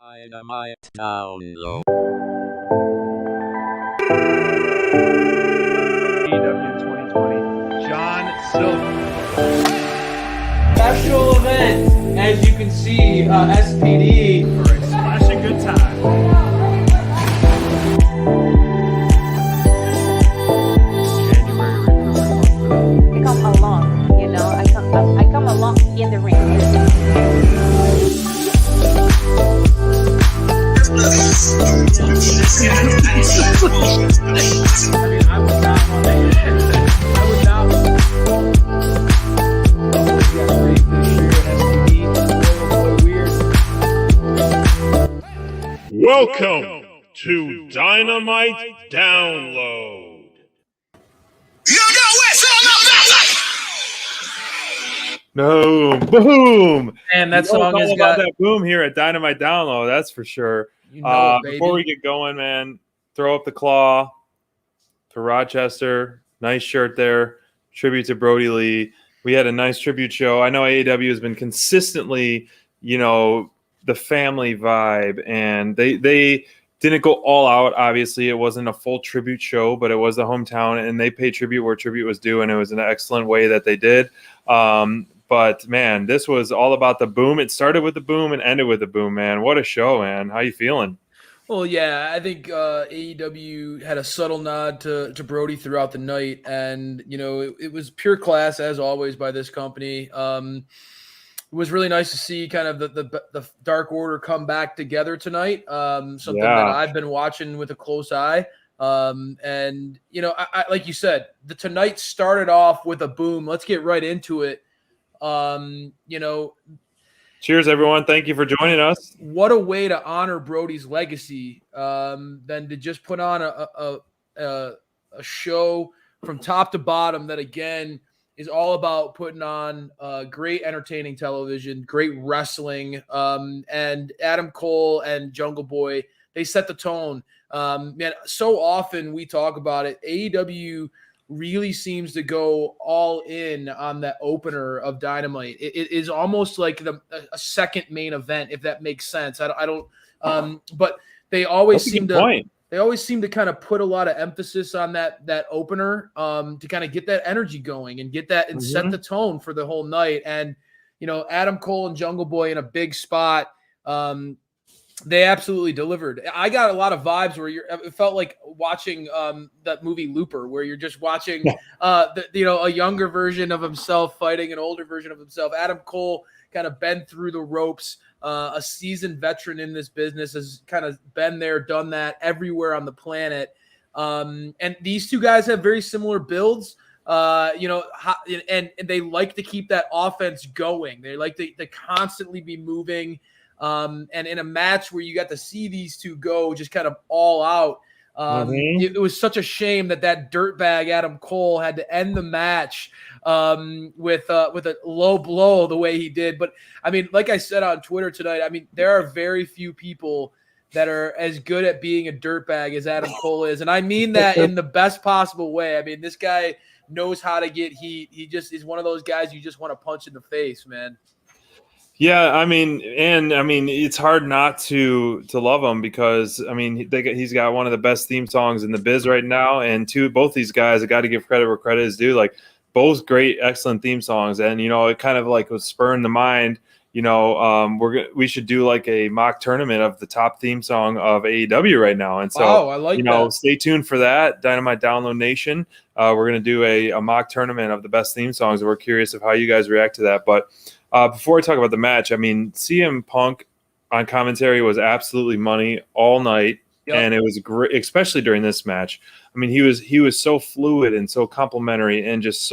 Dynamite download. AEW 2020, John Silver. Special event, as you can see, SPD. For a splashing good time. January recruitment month. I come along, I come along in the ring. I would not want to. I would not want to. Welcome to Dynamite Download. No, boom! And that You know song it's has all about got that boom here at Dynamite Download. That's for sure. Before we get going, man, throw up the claw to Rochester. Nice shirt there. Tribute to Brody Lee. We had a nice tribute show. I know AEW has been consistently, the family vibe, and they didn't go all out. Obviously, it wasn't a full tribute show, but it was the hometown, and they paid tribute where tribute was due, and it was an excellent way that they did. But man, this was all about the boom. It started with the boom and ended with the boom, man. What a show, man. How you feeling? Well, yeah, I think AEW had a subtle nod to Brody throughout the night, and it was pure class as always by this company. It was really nice to see kind of the Dark Order come back together tonight. Something that I've been watching with a close eye. And I like you said, the tonight started off with a boom. Let's get right into it. Cheers, everyone. Thank you for joining us. What a way to honor Brody's legacy than to just put on a show from top to bottom that, again, is all about putting on great entertaining television, great wrestling, and Adam Cole and Jungle Boy, they set the tone. Man, so often we talk about it. AEW really seems to go all in on that opener of Dynamite. It is almost like a second main event, if that makes sense. I don't. But they always seem to. They always seem to kind of put a lot of emphasis on that opener to kind of get that energy going and get that and set the tone for the whole night. And Adam Cole and Jungle Boy in a big spot. They absolutely delivered. I got a lot of vibes where it felt like watching that movie Looper, where you're just watching a younger version of himself fighting an older version of himself. Adam Cole kind of been through the ropes, a seasoned veteran in this business, has kind of been there, done that everywhere on the planet. And these two guys have very similar builds. And they like to keep that offense going. They like to constantly be moving. And in a match where you got to see these two go just kind of all out, it was such a shame that dirtbag Adam Cole had to end the match with a low blow the way he did. But I mean, like I said on Twitter tonight, I mean, there are very few people that are as good at being a dirtbag as Adam Cole is, and I mean that in the best possible way. I mean, this guy knows how to get heat. He just is one of those guys you just want to punch in the face, man. Yeah, I mean, it's hard not to love him because he's got one of the best theme songs in the biz right now, and both these guys, I got to give credit where credit is due. Like both great, excellent theme songs, and it kind of like was spurring the mind. We should do like a mock tournament of the top theme song of AEW right now, and so I like that. Stay tuned for that, Dynamite Download Nation. We're gonna do a mock tournament of the best theme songs, and we're curious of how you guys react to that, but. Before I talk about the match, I mean, CM Punk on commentary was absolutely money all night, and it was great, especially during this match. I mean, he was so fluid and so complimentary, and just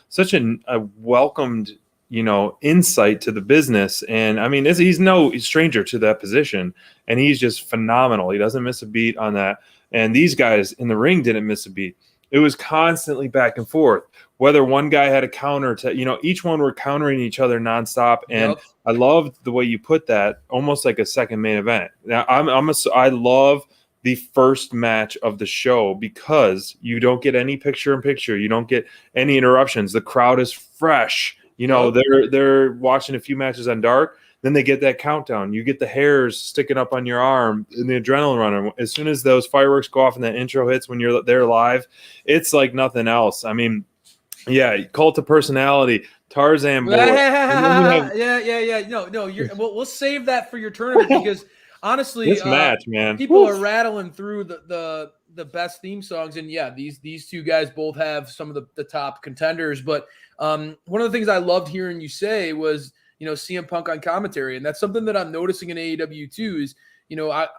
such a welcomed, insight to the business. And I mean, he's no stranger to that position, and he's just phenomenal. He doesn't miss a beat on that, and these guys in the ring didn't miss a beat. It was constantly back and forth. Whether one guy had a counter to, each one were countering each other nonstop. And I loved the way you put that, almost like a second main event. Now, I love the first match of the show because you don't get any picture-in-picture. You don't get any interruptions. The crowd is fresh. They're watching a few matches on Dark. Then they get that countdown. You get the hairs sticking up on your arm and the adrenaline running. As soon as those fireworks go off and that intro hits when you're there live, it's like nothing else. I mean, yeah, cult of personality, Tarzan boy. Yeah. No. We'll save that for your tournament because honestly, this match, man, people are rattling through the best theme songs, and yeah, these two guys both have some of the top contenders. But one of the things I loved hearing you say was, CM Punk on commentary, and that's something that I'm noticing in AEW too. Is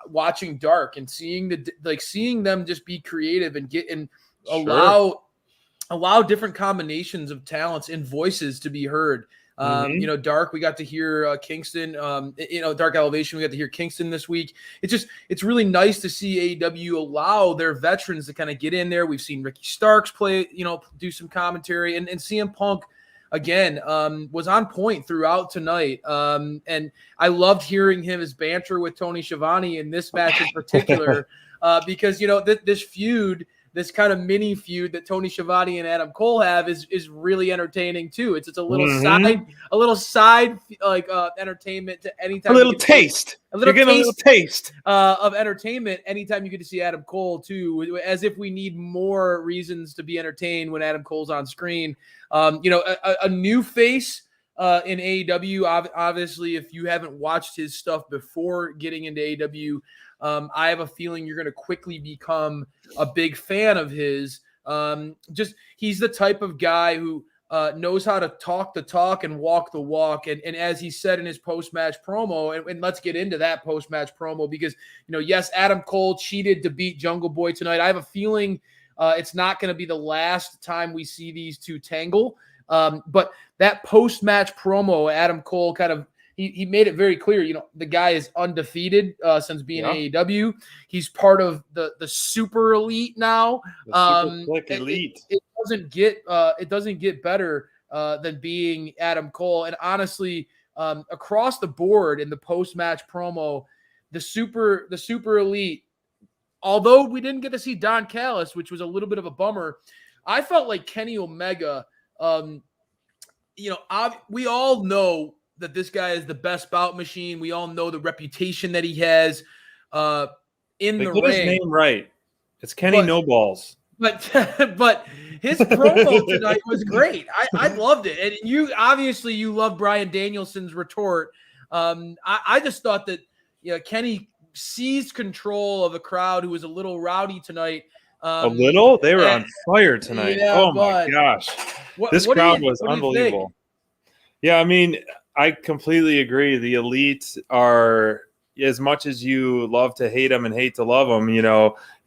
watching Dark and seeing them just be creative and allow different combinations of talents and voices to be heard. Dark, we got to hear Kingston, Dark Elevation, we got to hear Kingston this week. It's really nice to see AEW allow their veterans to kind of get in there. We've seen Ricky Starks play, do some commentary, and CM Punk again was on point throughout tonight. And I loved hearing his banter with Tony Schiavone in this match in particular, because, this feud, this kind of mini feud that Tony Schiavone and Adam Cole have is really entertaining too. It's a little side entertainment to anytime. A little taste of entertainment anytime you get to see Adam Cole too, as if we need more reasons to be entertained when Adam Cole's on screen. A new face in AEW. Obviously, if you haven't watched his stuff before getting into AEW, I have a feeling you're going to quickly become a big fan of his. He's the type of guy who knows how to talk the talk and walk the walk. And as he said in his post-match promo, and let's get into that post-match promo because, yes, Adam Cole cheated to beat Jungle Boy tonight. I have a feeling it's not going to be the last time we see these two tangle. But that post-match promo, Adam Cole kind of, he made it very clear, the guy is undefeated since being AEW. He's part of the super elite now. Elite. It doesn't get better than being Adam Cole. And honestly, across the board in the post-match promo, the super elite, although we didn't get to see Don Callis, which was a little bit of a bummer, I felt like Kenny Omega, we all know that this guy is the best bout machine. We all know the reputation that he has in the ring. His name right. It's Kenny No Balls. But his promo tonight was great. I loved it. And you love Bryan Danielson's retort. I just thought that Kenny seized control of a crowd who was a little rowdy tonight. A little? They were on fire tonight. Yeah, oh my gosh. This crowd was unbelievable. Yeah, I mean, I completely agree. The elites are, as much as you love to hate them and hate to love them,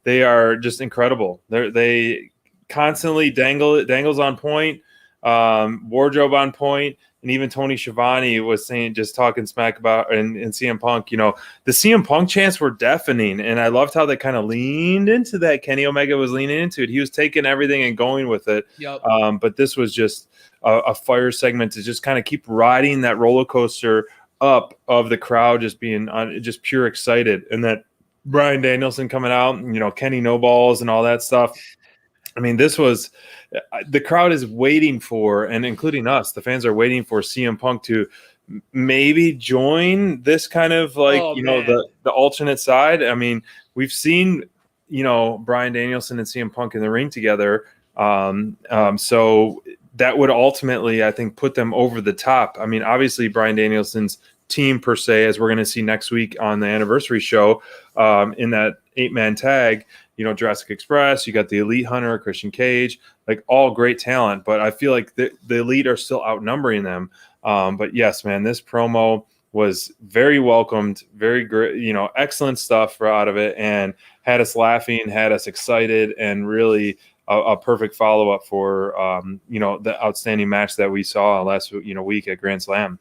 they are just incredible. They constantly dangles on point, wardrobe on point, and even Tony Schiavone was just talking smack about and CM Punk. The CM Punk chants were deafening, and I loved how they kind of leaned into that. Kenny Omega was leaning into it. He was taking everything and going with it. Yep. But this was just a fire segment to just kind of keep riding that roller coaster up of the crowd, just being just pure excited, and that Bryan Danielson coming out, Kenny No Balls and all that stuff. I mean, this was the crowd is waiting for, and including us, the fans are waiting for CM Punk to maybe join this kind of the alternate side. I mean, we've seen, Bryan Danielson and CM Punk in the ring together. So that would ultimately, I think, put them over the top. I mean, obviously Bryan Danielson's team per se, as we're going to see next week on the anniversary show, in that 8-man tag, Jurassic Express, you got the Elite Hunter, Christian Cage, like all great talent, but I feel like the Elite are still outnumbering them. But yes, man, this promo was very welcomed, very great, excellent stuff out of it, and had us laughing, had us excited, and really a perfect follow-up for, the outstanding match that we saw last, week at Grand Slam.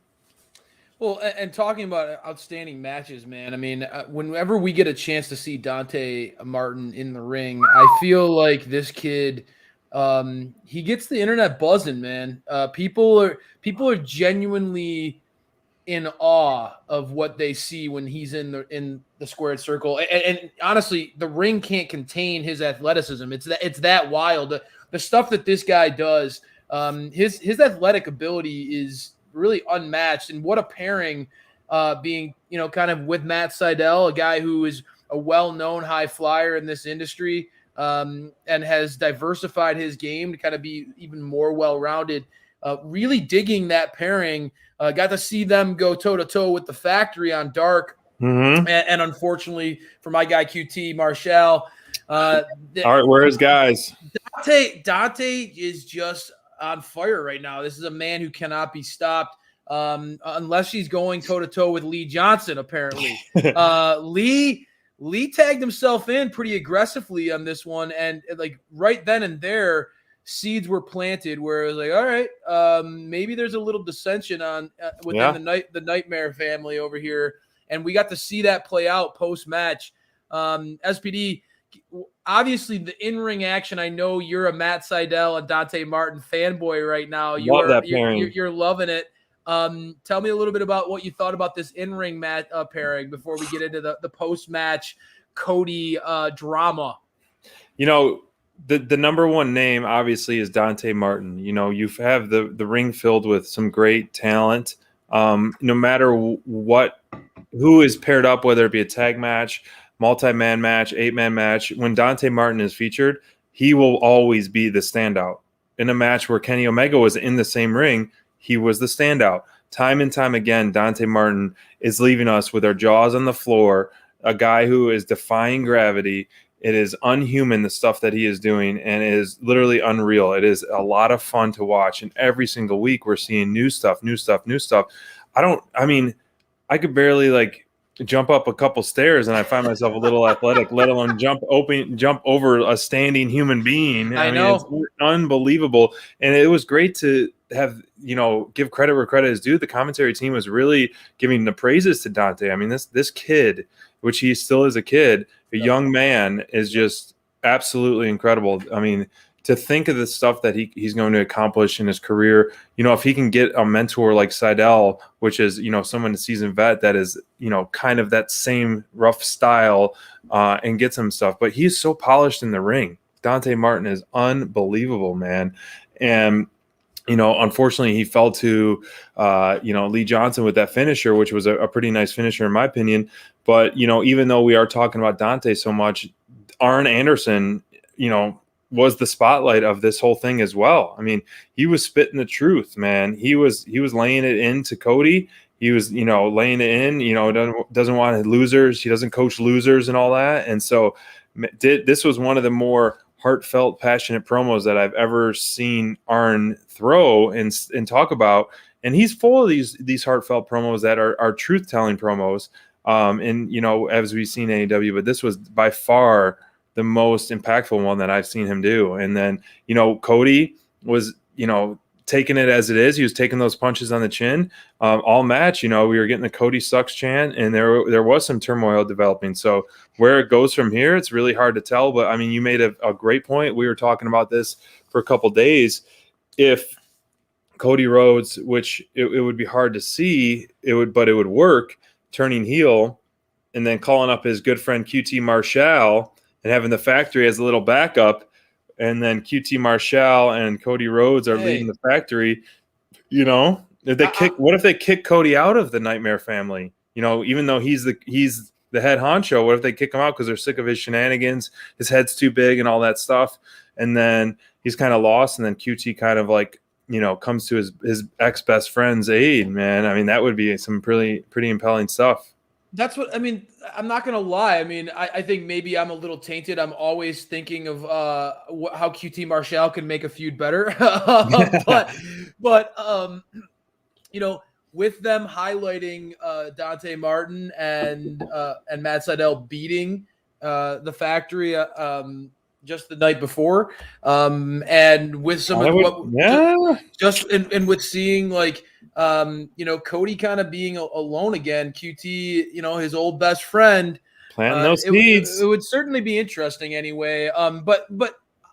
Well, and talking about outstanding matches, man, I mean, whenever we get a chance to see Dante Martin in the ring, I feel like this kid, he gets the internet buzzing, man. People are genuinely in awe of what they see when he's in the squared circle. And honestly, the ring can't contain his athleticism. It's that wild. The stuff that this guy does, his athletic ability is really unmatched. And what a pairing being, kind of with Matt Sydal, a guy who is a well-known high flyer in this industry, and has diversified his game to kind of be even more well-rounded. Really digging that pairing. Got to see them go toe-to-toe with the Factory on Dark. And unfortunately for my guy QT Marshall, all right, where's guys? Dante is just on fire right now. This is a man who cannot be stopped, unless he's going toe-to-toe with Lee Johnson, apparently. Lee tagged himself in pretty aggressively on this one, and like right then and there, seeds were planted where it was like, all right, maybe there's a little dissension on within the Nightmare family over here, and we got to see that play out post-match. SPD, obviously the in-ring action. I know you're a Matt Sydal and Dante Martin fanboy right now. You're loving it. Tell me a little bit about what you thought about this in-ring match pairing before we get into the post-match Cody drama. The number one name obviously is Dante Martin. You have the ring filled with some great talent. No matter who is paired up, whether it be a tag match, multi-man match, 8-man match, when Dante Martin is featured, he will always be the standout. In a match where Kenny Omega was in the same ring, he was the standout. Time and time again, Dante Martin is leaving us with our jaws on the floor, a guy who is defying gravity. It is unhuman, the stuff that he is doing, and it is literally unreal. It is a lot of fun to watch, and every single week we're seeing new stuff. I could barely jump up a couple stairs, and I find myself a little athletic, let alone jump over a standing human being. I know. It's unbelievable. And it was great to have, give credit where credit is due. The commentary team was really giving the praises to Dante. I mean, this kid, which he still is a kid, a young man, is just absolutely incredible. I mean, to think of the stuff that he's going to accomplish in his career, if he can get a mentor like Sydal, which is, someone, a seasoned vet that is, kind of that same rough style, and get some stuff. But he's so polished in the ring. Dante Martin is unbelievable, man. And, unfortunately he fell to, Lee Johnson with that finisher, which was a pretty nice finisher in my opinion. But, even though we are talking about Dante so much, Arn Anderson, was the spotlight of this whole thing as well. I mean, he was spitting the truth, man. He was laying it into Cody. He was, laying it in, doesn't want losers. He doesn't coach losers and all that. And so this was one of the more heartfelt, passionate promos that I've ever seen Arn throw and talk about. And he's full of these heartfelt promos that are truth-telling promos. And, as we've seen AEW, but this was by far the most impactful one that I've seen him do. And then, Cody was, taking it as it is. He was taking those punches on the chin all match. We were getting the Cody sucks chant, and there was some turmoil developing. So where it goes from here, it's really hard to tell. But I mean, you made a great point. We were talking about this for a couple days. If Cody Rhodes, which it would be hard to see, but it would work, turning heel and then calling up his good friend QT Marshall and having the Factory as a little backup, and then QT Marshall and Cody Rhodes are leading the Factory. What if they kick Cody out of the Nightmare family? Even though he's the head honcho, what if they kick him out because they're sick of his shenanigans? His head's too big and all that stuff. And then he's kind of lost, and then QT kind of comes to his ex-best friend's aid, man. I mean, that would be some pretty impelling stuff. That's what I mean. I'm not gonna lie. I mean, I think maybe I'm a little tainted. I'm always thinking of how QT Marshall can make a feud better. but with them highlighting Dante Martin and Matt Sydal beating the Factory just the night before, and with some with seeing Cody kind of being alone again, QT, his old best friend, planting those seeds. It would certainly be interesting anyway. But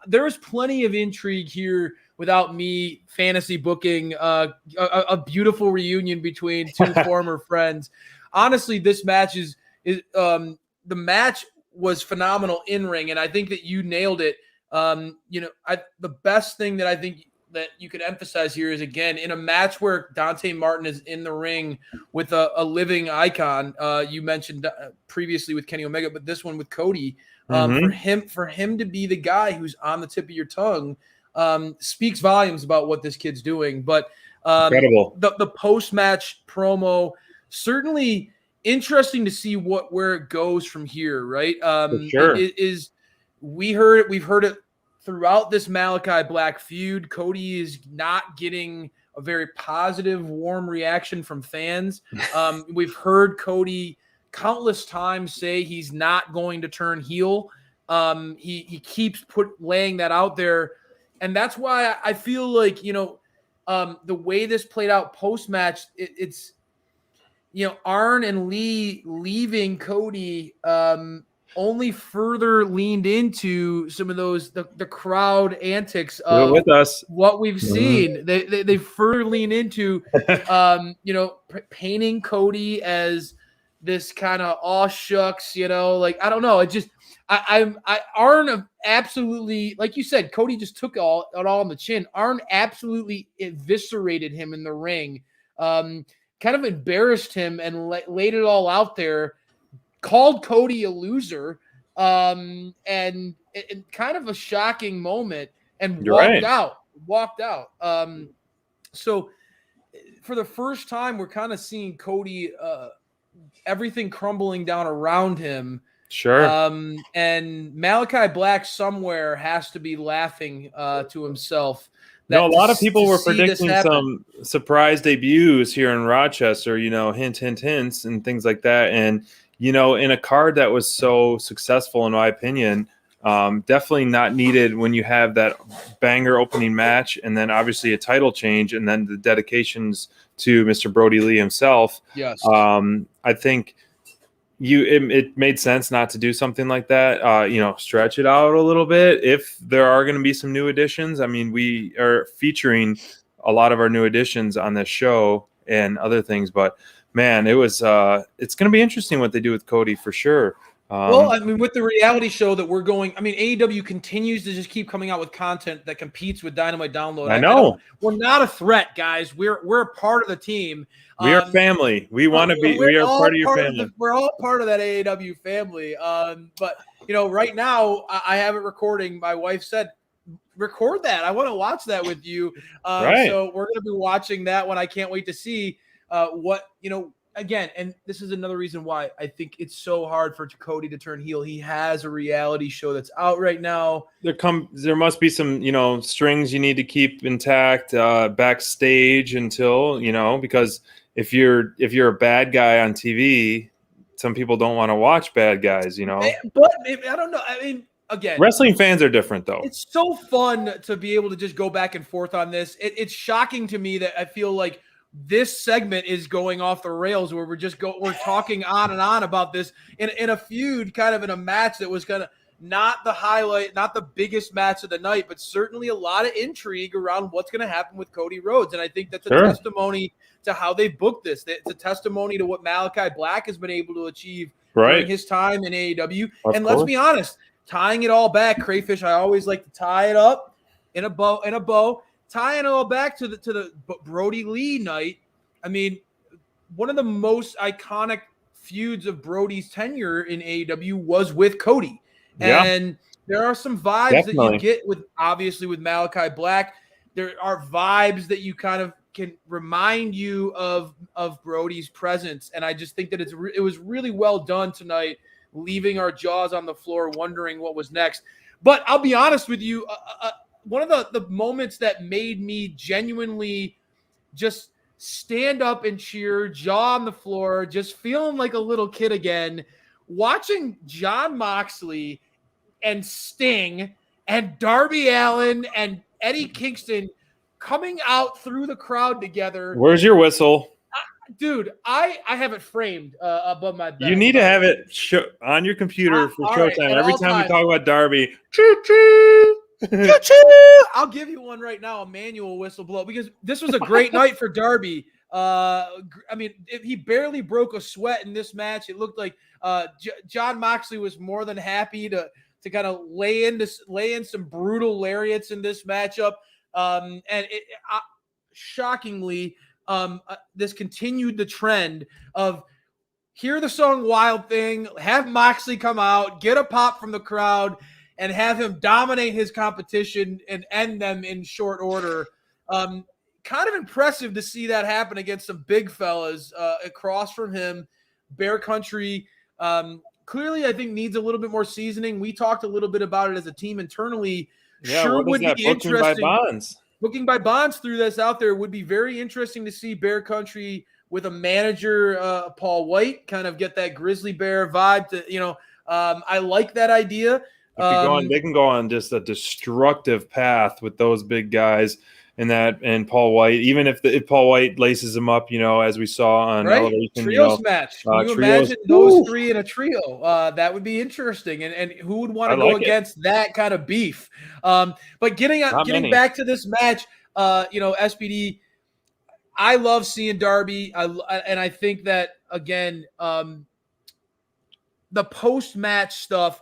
there is plenty of intrigue here without me fantasy booking a beautiful reunion between two former friends. Honestly, this match is the match was phenomenal in ring, and I think that you nailed it. The best thing that I think that you could emphasize here is, again, in a match where Dante Martin is in the ring with a living icon. You mentioned previously with Kenny Omega, but this one with Cody. For him to be the guy who's on the tip of your tongue speaks volumes about what this kid's doing. But incredible. The post-match promo, certainly interesting to see where it goes from here, right? For sure. We've heard it throughout this Malachi Black feud. Cody is not getting a very positive, warm reaction from fans. We've heard Cody countless times say he's not going to turn heel. He keeps laying that out there. And that's why I feel like, the way this played out post-match, it's Arn and Lee leaving Cody only further leaned into some of those the crowd antics of with us. What we've seen. They further lean into painting Cody as this kind of aw shucks, I don't know. It just Arn absolutely, like you said, Cody just took it all on the chin. Arn absolutely eviscerated him in the ring. Kind of embarrassed him and laid it all out there, called Cody a loser, and kind of a shocking moment, and walked out. So for the first time, we're kind of seeing Cody, everything crumbling down around him. Sure. And Malachi Black somewhere has to be laughing to himself. A lot of people were predicting some surprise debuts here in Rochester, hint, hint, hints and things like that. And, in a card that was so successful, in my opinion, definitely not needed when you have that banger opening match and then obviously a title change and then the dedications to Mr. Brody Lee himself. Yes. I think it made sense not to do something like that, stretch it out a little bit if there are going to be some new additions. I mean, we are featuring a lot of our new additions on this show and other things, but man, it's going to be interesting what they do with Cody for sure. Well, I mean, with the reality show that we're going, I mean, AEW continues to just keep coming out with content that competes with Dynamite Download. I know. We're not a threat, guys. We're a part of the team. We are family. We want to be. We are part of your family. We're all part of that AEW family. But right now I have it recording. My wife said, "Record that. I want to watch that with you." Right. So we're going to be watching that one. I can't wait to see what Again, and this is another reason why I think it's so hard for Cody to turn heel. He has a reality show that's out right now. There must be some, strings you need to keep intact backstage until, because if you're a bad guy on TV, some people don't want to watch bad guys, But I don't know. I mean, again, wrestling fans are different though. It's so fun to be able to just go back and forth on this. It's shocking to me that I feel like this segment is going off the rails where we're talking on and on about this in a feud, kind of in a match that was kind of not the highlight, not the biggest match of the night, but certainly a lot of intrigue around what's going to happen with Cody Rhodes. And I think that's a testimony to how they booked this. It's a testimony to what Malachi Black has been able to achieve during his time in AEW. Let's be honest, tying it all back, Crayfish, I always like to tie it up in a bow. Tying it all back to the Brody Lee night. I mean, one of the most iconic feuds of Brody's tenure in AEW was with Cody. Yeah. And there are some vibes that you get with Malachi Black. There are vibes that you kind of can remind you of Brody's presence. And I just think that it was really well done tonight, leaving our jaws on the floor, wondering what was next. But I'll be honest with you, one of the moments that made me genuinely just stand up and cheer, jaw on the floor, just feeling like a little kid again, watching Jon Moxley and Sting and Darby Allin and Eddie Kingston coming out through the crowd together. Where's your whistle? Dude, I have it framed above my bed. You need to have it on your computer for showtime. Right, every time we talk about Darby, choo-choo. I'll give you one right now, a manual whistle blow, because this was a great night for Darby. I mean, he barely broke a sweat in this match. It looked like Jon Moxley was more than happy to kind of lay in some brutal lariats in this matchup. Shockingly, this continued the trend of hear the song Wild Thing, have Moxley come out, get a pop from the crowd, and have him dominate his competition and end them in short order. Kind of impressive to see that happen against some big fellas across from him. Bear Country clearly, I think, needs a little bit more seasoning. We talked a little bit about it as a team internally. Yeah, sure what is would that? be Booking interesting. by Bonds. Booking by Bonds threw this out there. It would be very interesting to see Bear Country with a manager, Paul White, kind of get that Grizzly Bear vibe. I like that idea. They can go on just a destructive path with those big guys and Paul White. Even if Paul White laces them up, as we saw on Elevation, trios match. Can you imagine those three in a trio? That would be interesting. And who would want to go against that kind of beef? But getting back to this match, SPD. I love seeing Darby, and I think that again, the post-match stuff,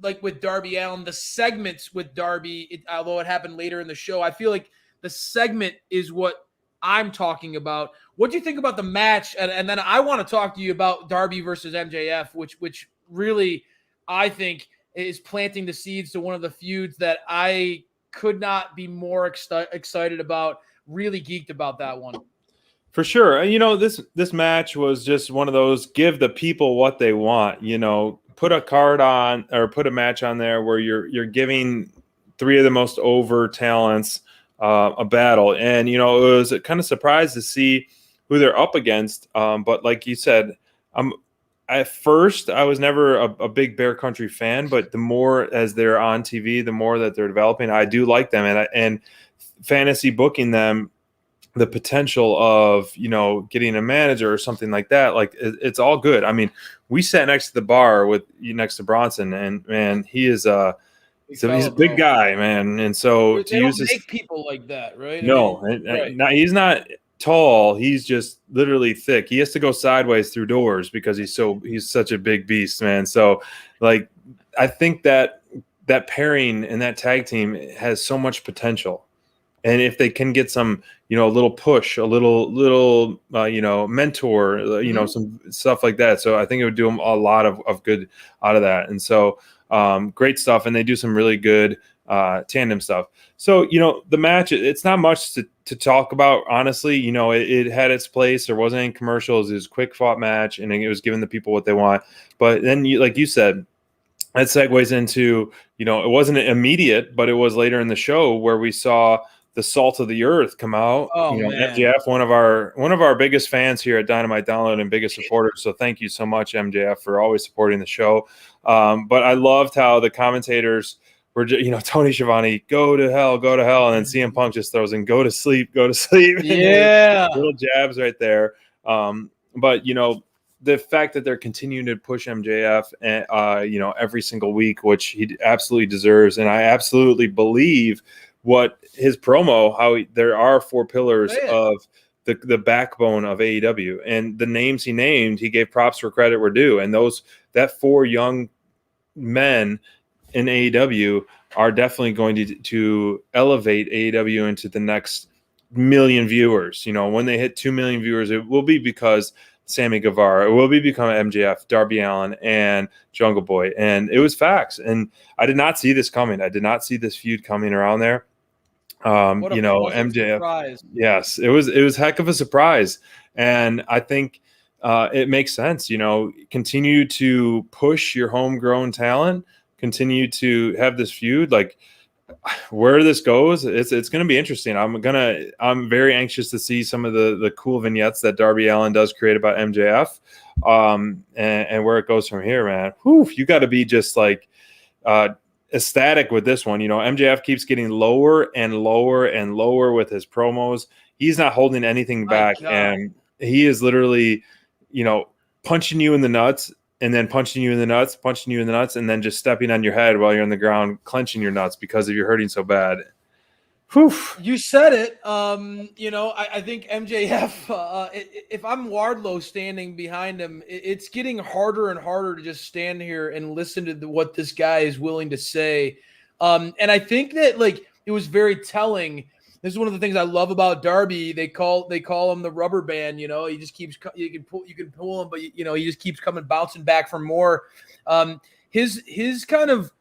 like with Darby Allin, the segments with Darby, although it happened later in the show, I feel like the segment is what I'm talking about. What do you think about the match? And then I want to talk to you about Darby versus MJF, which really I think is planting the seeds to one of the feuds that I could not be more excited about. Really geeked about that one. For sure. This match was just one of those give the people what they want. Put a card on or put a match on there where you're giving three of the most over talents a battle. And, it was kind of surprised to see who they're up against. But like you said, at first I was never a big Bear Country fan, but the more as they're on TV, the more that they're developing, I do like them. And fantasy booking them, the potential of, getting a manager or something like that, like it's all good. I mean, we sat next to the bar next to Bronson, and man, he's a big guy, man. And so they don't make people like that, right? No, he's not tall. He's just literally thick. He has to go sideways through doors because he's such a big beast, man. So like, I think that pairing and that tag team has so much potential. And if they can get some, a little push, a little mentor, some stuff like that. So I think it would do them a lot of good out of that. And so great stuff. And they do some really good tandem stuff. So, the match, it's not much to talk about, honestly. It had its place. There wasn't any commercials. It was a quick fought match, and it was giving the people what they want. But then, like you said, that segues into, it wasn't immediate, but it was later in the show where we saw the Salt of the Earth come out. MJF, one of our biggest fans here at Dynamite Download and biggest supporters. So thank you so much, MJF, for always supporting the show. But I loved how the commentators were, Tony Schiavone, go to hell, and then CM Punk just throws in, go to sleep. Yeah, little jabs right there. But the fact that they're continuing to push MJF, every single week, which he absolutely deserves, and I absolutely believe what his promo, how there are four pillars of the backbone of AEW, and the names he named, he gave props where credit were due. And that four young men in AEW are definitely going to elevate AEW into the next million viewers. When they hit 2 million viewers, it will be because Sammy Guevara, it will be become MJF, Darby Allin, and Jungle Boy. And it was facts. And I did not see this coming. I did not see this feud coming around there. MJF, surprise. Yes, it was heck of a surprise. And I think it makes sense, continue to push your homegrown talent, continue to have this feud. Like, where this goes, it's going to be interesting. I'm very anxious to see some of the cool vignettes that Darby Allin does create about MJF, and where it goes from here, man. Whew, you got to be just like ecstatic with this one. MJF keeps getting lower and lower and lower with his promos. He's not holding anything back, and he is literally, punching you in the nuts, and then punching you in the nuts, and then just stepping on your head while you're on the ground, clenching your nuts because of you're hurting so bad. Whew. You said it. I think MJF, if I'm Wardlow standing behind him, it's getting harder and harder to just stand here and listen to what this guy is willing to say. And I think that, like, it was very telling this is one of the things I love about Darby. They call him the rubber band. He just keeps you can pull him, but he just keeps bouncing back for more. His kind of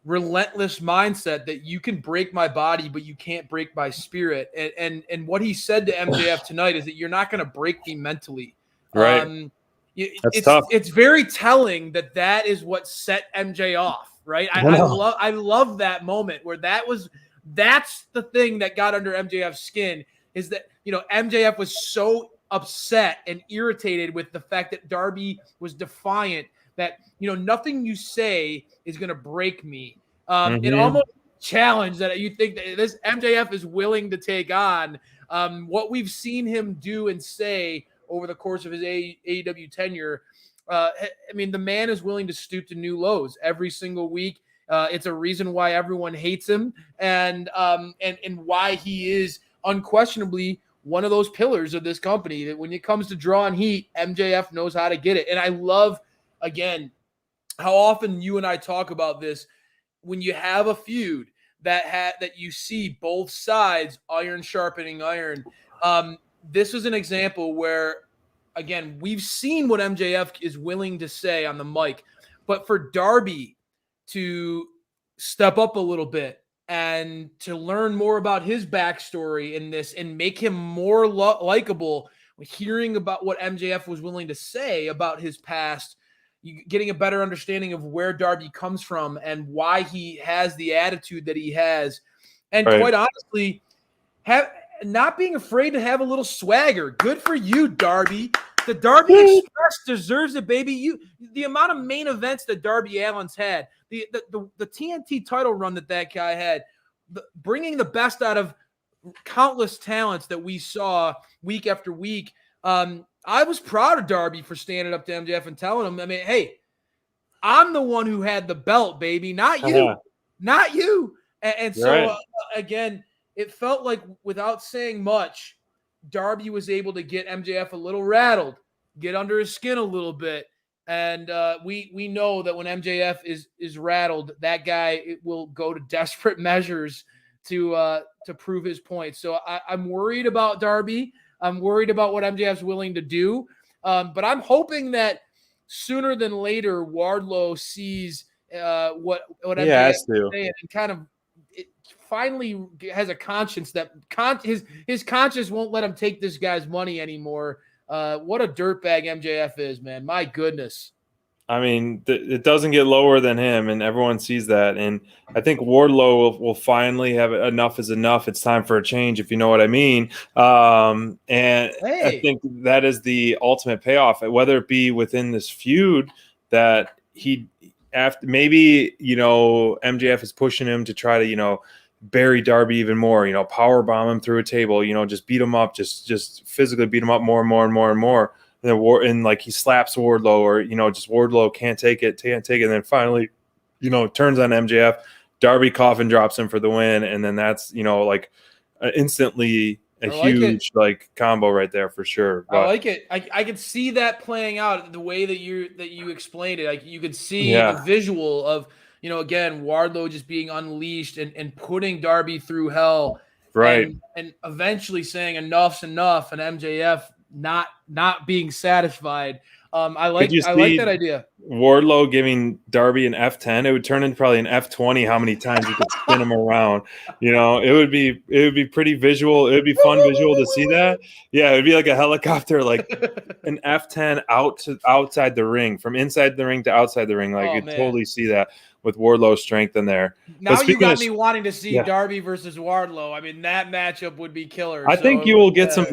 relentless mindset that you can break my body, but you can't break my spirit. And what he said to MJF tonight is that you're not going to break me mentally. Right. That's tough. It's very telling that is what set MJ off. Right. I love that moment where that's the thing that got under MJF's skin, is that, MJF was so upset and irritated with the fact that Darby was defiant, that, nothing you say is going to break me. It almost challenge that you think that this MJF is willing to take on. What we've seen him do and say over the course of his AEW tenure. The man is willing to stoop to new lows every single week. It's a reason why everyone hates him, and why he is unquestionably one of those pillars of this company, that when it comes to drawing heat, MJF knows how to get it. And I love, again, how often you and I talk about this. When you have a feud that you see both sides, iron sharpening iron. This is an example where, again, we've seen what MJF is willing to say on the mic, but for Darby to step up a little bit and to learn more about his backstory in this and make him more likable, hearing about what MJF was willing to say about his past, getting a better understanding of where Darby comes from and why he has the attitude that he has. And quite honestly, not being afraid to have a little swagger. Good for you, Darby. The Darby Express deserves it, baby. The amount of main events that Darby Allin's had, the TNT title run that guy had, bringing the best out of countless talents that we saw week after week. I was proud of Darby for standing up to MJF and telling him, hey, I'm the one who had the belt, baby, not you, not you. And so, again, it felt like without saying much, Darby was able to get MJF a little rattled, get under his skin a little bit. And we know that when MJF is rattled, that guy will go to desperate measures to prove his point. So I'm worried about Darby. I'm worried about what MJF's willing to do. But I'm hoping that sooner than later, Wardlow sees what MJF is saying and kind of finally has a conscience that his conscience won't let him take this guy's money anymore. What a dirtbag MJF is, man. My goodness. It doesn't get lower than him, and everyone sees that. And I think Wardlow will finally have enough is enough. It's time for a change, if you know what I mean. I think that is the ultimate payoff, whether it be within this feud that MJF is pushing him to try to, bury Darby even more, power bomb him through a table, just beat him up, just physically beat him up more and more and more and more. And then he slaps Wardlow, or just Wardlow can't take it, and then finally, turns on MJF. Darby coffin drops him for the win, and then that's instantly a huge combo right there for sure. But, I like it. I could see that playing out the way that you explained it. Like you could see the visual of again Wardlow just being unleashed and putting Darby through hell, right? And eventually saying enough's enough, and MJF not being satisfied. I like that idea. Wardlow giving Darby an F10, it would turn into probably an F20 how many times you could spin him around. It would be pretty visual. It would be fun visual to see that. Yeah, it would be like a helicopter, like an F10 outside the ring, from inside the ring to outside the ring. Like you'd totally see that with Wardlow's strength in there. Now you got me wanting to see Darby versus Wardlow. That matchup would be killer. I think you will get some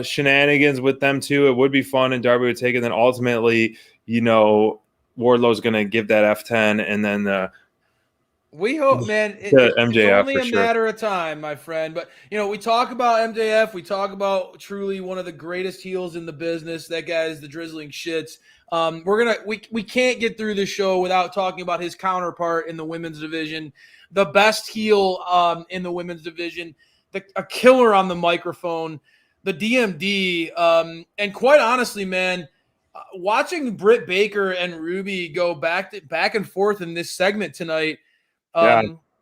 shenanigans with them too. It would be fun, and Darby would take it. And then ultimately, Wardlow's going to give that F10, and then we hope, man. It's MJF only a matter of time, my friend. But we talk about MJF. We talk about truly one of the greatest heels in the business. That guy is the drizzling shits. We can't get through this show without talking about his counterpart in the women's division, the best heel in the women's division, a killer on the microphone, the DMD. And quite honestly, man, watching Britt Baker and Ruby go back and forth in this segment tonight,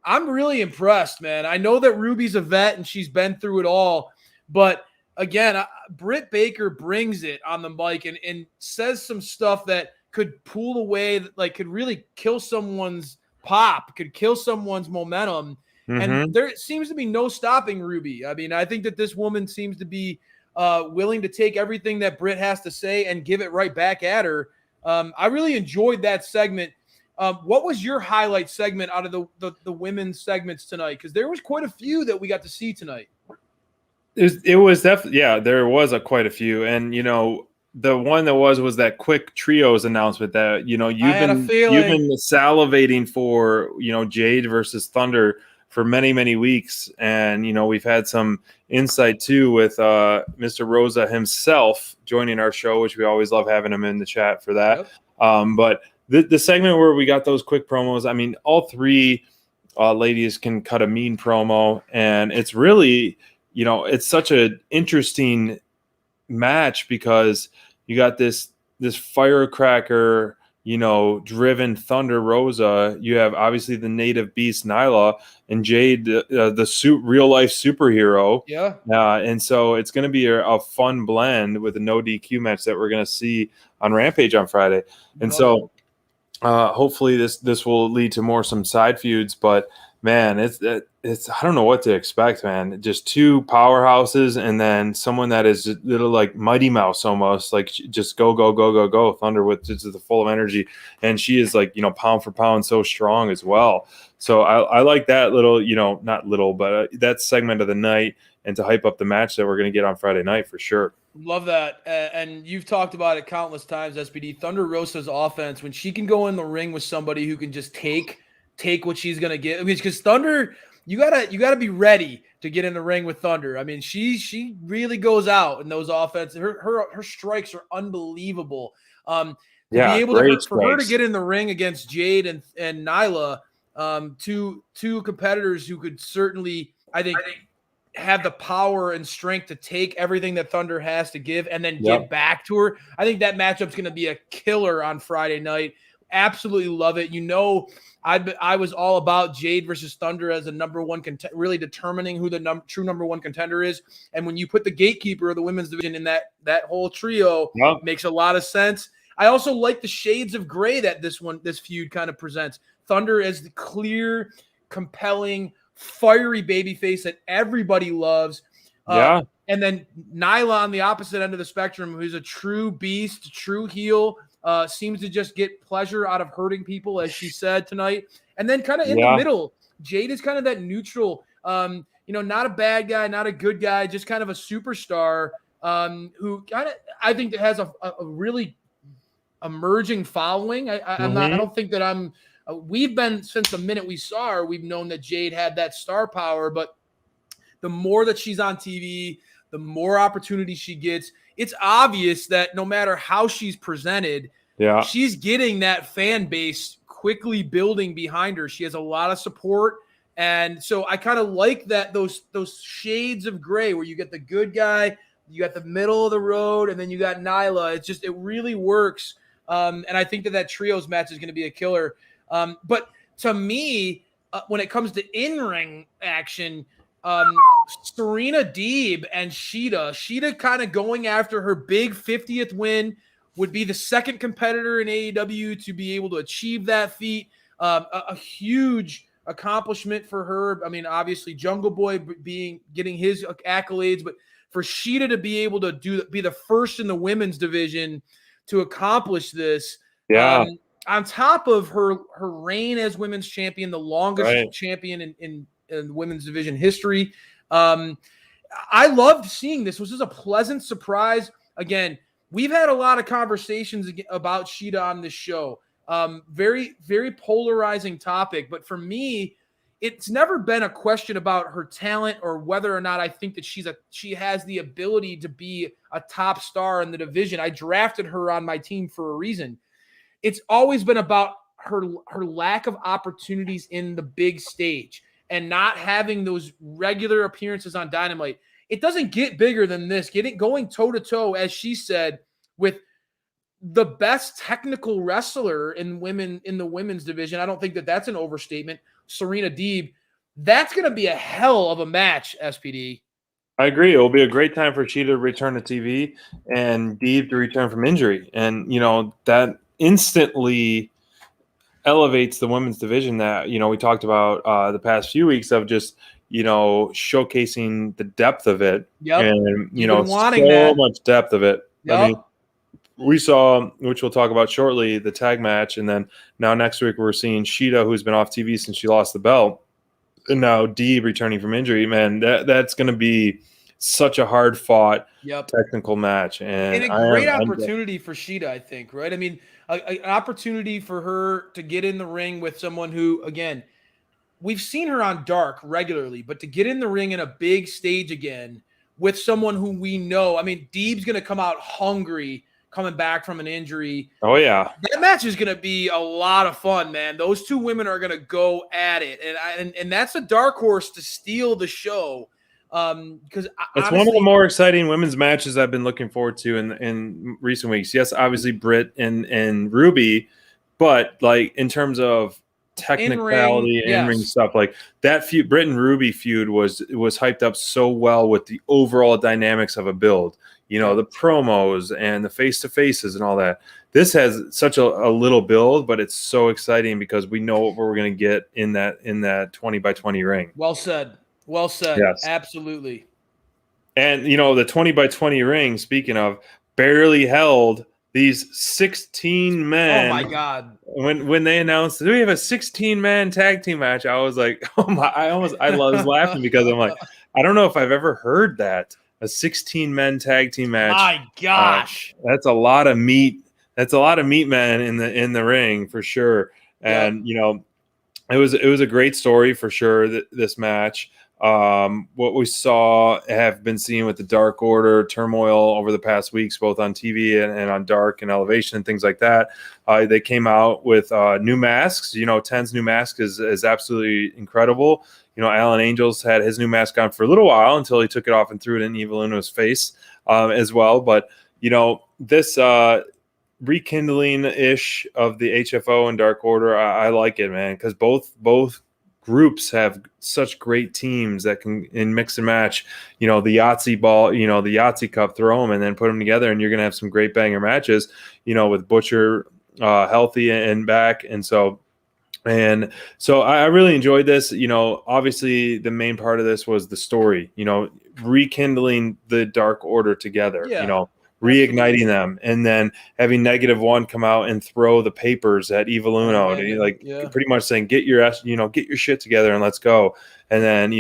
I'm really impressed, man. I know that Ruby's a vet and she's been through it all, but again, Britt Baker brings it on the mic and says some stuff that could pull away, like could really kill someone's pop, could kill someone's momentum. And there seems to be no stopping Ruby. I mean, I think that this woman seems to be willing to take everything that Britt has to say and give it right back at her. I really enjoyed that segment. What was your highlight segment out of the women's segments tonight? Because there was quite a few that we got to see tonight. It was definitely, yeah, there was quite a few. And, the one that was that quick trios announcement that, you've been salivating for, Jade versus Thunder for many, many weeks. And, we've had some insight too with Mr. Rosa himself joining our show, which we always love having him in the chat for that. Yep. But the segment where we got those quick promos, I mean, all three ladies can cut a mean promo, and it's really, it's such an interesting match because you got this firecracker, driven Thunder Rosa. You have obviously the native beast Nyla and Jade, the real life superhero. Yeah. And so it's going to be a fun blend with a no DQ match that we're going to see on Rampage on Friday. And so hopefully this will lead to some side feuds, but man, it's I don't know what to expect, man. Just two powerhouses and then someone that is a little like Mighty Mouse almost, like just go Thunder with just the full of energy, and she is like pound for pound so strong as well. So I like that little not little but that segment of the night, and to hype up the match that we're going to get on Friday night for sure. Love that. And you've talked about it countless times, SPD. Thunder Rosa's offense, when she can go in the ring with somebody who can just take what she's going to get. I mean, because Thunder, you gotta be ready to get in the ring with Thunder. I mean, she really goes out in those offenses. Her strikes are unbelievable. To be able for her to get in the ring against Jade and Nyla, two competitors who could certainly, I think, have the power and strength to take everything that Thunder has to give and then get back to her. I think that matchup's going to be a killer on Friday night. Absolutely love it. I was all about Jade versus Thunder as a number one really determining who the true number one contender is. And when you put the gatekeeper of the women's division in that whole trio, makes a lot of sense. I also like the shades of gray that this feud kind of presents. Thunder as the clear, compelling, fiery babyface that everybody loves. And then Nyla on the opposite end of the spectrum, who's a true beast, true heel, seems to just get pleasure out of hurting people, as she said tonight. And then kind of in the middle, Jade is kind of that neutral, not a bad guy, not a good guy, just kind of a superstar who kind of, I think, that has a really emerging following. I don't think that we've been, since the minute we saw her, we've known that Jade had that star power, but the more that she's on TV, the more opportunities she gets. It's obvious that no matter how she's presented, she's getting that fan base quickly building behind her. She has a lot of support. And so I kind of like that those shades of gray where you get the good guy, you got the middle of the road, and then you got Nyla. It really works. And I think that trios match is going to be a killer. But to me, when it comes to in-ring action, Serena Deeb and Sheida kind of going after her big 50th win, would be the second competitor in AEW to be able to achieve that feat. A huge accomplishment for her. I mean, obviously Jungle Boy getting his accolades, but for Sheida to be able to be the first in the women's division to accomplish this. On top of her reign as women's champion, the longest champion in women's division history. I loved seeing this. This was a pleasant surprise. Again, we've had a lot of conversations about Sheida on this show. Very, very polarizing topic. But for me, it's never been a question about her talent or whether or not I think that she has the ability to be a top star in the division. I drafted her on my team for a reason. It's always been about her lack of opportunities in the big stage and not having those regular appearances on Dynamite. It doesn't get bigger than this. Going toe-to-toe, as she said, with the best technical wrestler in the women's division. I don't think that that's an overstatement. Serena Deeb. That's going to be a hell of a match, SPD. I agree. It will be a great time for Sheida to return to TV and Deeb to return from injury. And, that instantly elevates the women's division that, we talked about the past few weeks of just, showcasing the depth of it. Yep. And, You've been wanting so that. much depth of it. Yep. I mean, we saw, which we'll talk about shortly, the tag match. And then now next week we're seeing Sheida, who's been off TV since she lost the belt. And now Deeb returning from injury. Man, that's going to be such a hard fought technical match. And a great opportunity for Sheida, I think, right? I mean, an opportunity for her to get in the ring with someone who, again, we've seen her on Dark regularly, but to get in the ring in a big stage again with someone who we know, I mean, Deeb's going to come out hungry coming back from an injury. Oh, yeah. That match is going to be a lot of fun, man. Those two women are going to go at it. And that's a dark horse to steal the show. Because it's one of the more exciting women's matches I've been looking forward to in recent weeks. Yes, obviously Britt and Ruby, but like in terms of technicality, in-ring stuff, like that feud, Britt and Ruby feud was hyped up so well with the overall dynamics of a build. The promos and the face-to-faces and all that. This has such a little build, but it's so exciting because we know what we're going to get in that 20x20 ring. Well said. Well said. Yes. Absolutely. And, the 20x20 ring, speaking of, barely held these 16 men. Oh, my God. When they announced, we have a 16-man tag team match, I was like, oh, my, I was laughing because I'm like, I don't know if I've ever heard that. A 16-man tag team match. My gosh. That's a lot of meat. That's a lot of meat men in the ring for sure. And, it was a great story for sure, this match. What we have been seeing with the Dark Order turmoil over the past weeks, both on TV and on Dark and Elevation and things like that. They came out with new masks. 10's new mask is absolutely incredible. Allin Angels had his new mask on for a little while until he took it off and threw it in Evil Uno's face as well. But, this rekindling-ish of the HFO and Dark Order, I like it, man, because both groups have such great teams that can in mix and match, the Yahtzee ball, the Yahtzee cup, throw them and then put them together, and you're going to have some great banger matches, with Butcher healthy and back. And so I really enjoyed this. Obviously the main part of this was the story, rekindling the Dark Order together, reigniting them, and then having -1 come out and throw the papers at Evil Uno, pretty much saying, get your shit together and let's go. And then,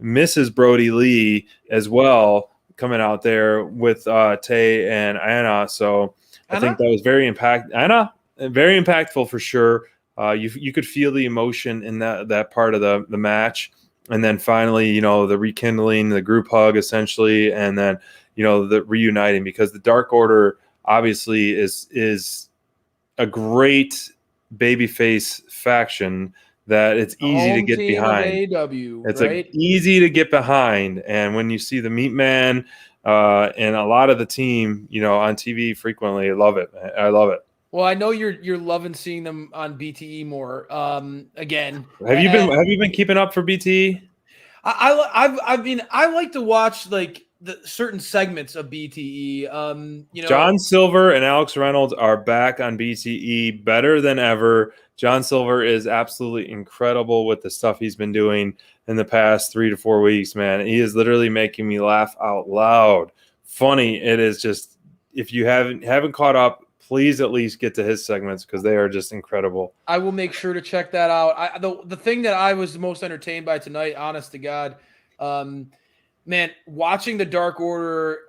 Mrs. Brody Lee as well coming out there with Tay and Anna. So I think that was very impactful for sure. You could feel the emotion in that part of the match. And then finally, the rekindling, the group hug essentially, and then the reuniting, because the Dark Order obviously is a great babyface faction that it's easy to get behind. AEW, it's right? easy to get behind. And when you see the Meatmen and a lot of the team, on TV frequently, I love it. I love it. Well, I know you're loving seeing them on BTE more. Again, have you been keeping up for BTE? I like to watch like the certain segments of BTE. John Silver and Alex Reynolds are back on BTE better than ever. John Silver is absolutely incredible with the stuff he's been doing in the past 3 to 4 weeks, man. He is literally making me laugh out loud. Funny. It is just, if you haven't caught up, please at least get to his segments because they are just incredible. I will make sure to check that out. The thing that I was the most entertained by tonight, honest to God, man, watching the Dark Order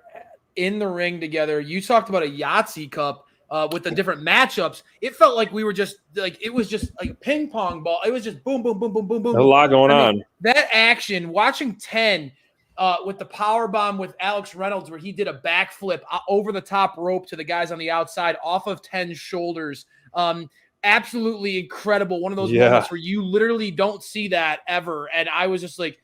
in the ring together. You talked about a Yahtzee cup with the different matchups. It felt like we were just like, it was just like a ping pong ball. It was just boom, boom, boom, boom, boom, boom. A lot going on. That action, watching 10 with the power bomb with Alex Reynolds, where he did a backflip over the top rope to the guys on the outside off of 10's shoulders. Absolutely incredible. One of those moments where you literally don't see that ever. And I was just like,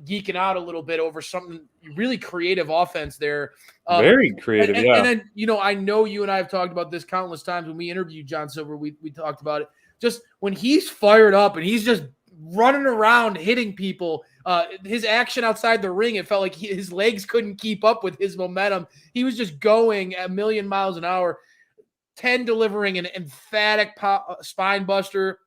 geeking out a little bit over something really creative offense there. Very creative, yeah. And then, you know, I know you and I have talked about this countless times when we interviewed John Silver. We talked about it. Just when he's fired up and he's just running around hitting people, his action outside the ring, it felt like his legs couldn't keep up with his momentum. He was just going a million miles an hour. 10 delivering an emphatic spine buster.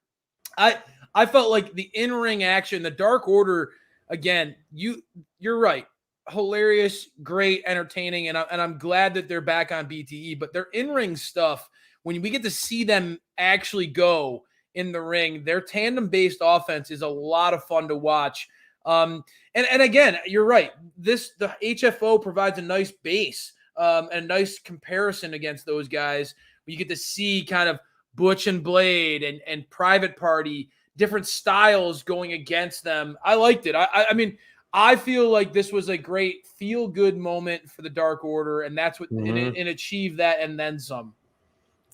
I felt like the in-ring action, the Dark Order, again, you're right. Hilarious, great, entertaining, and I'm glad that they're back on BTE. But their in-ring stuff, when we get to see them actually go in the ring, their tandem-based offense is a lot of fun to watch. And again, you're right. The HFO provides a nice base, and a nice comparison against those guys. You get to see kind of Butch and Blade and Private Party, different styles going against them. I liked it. I mean, I feel like this was a great feel-good moment for the Dark Order, and that's what it achieved that and then some.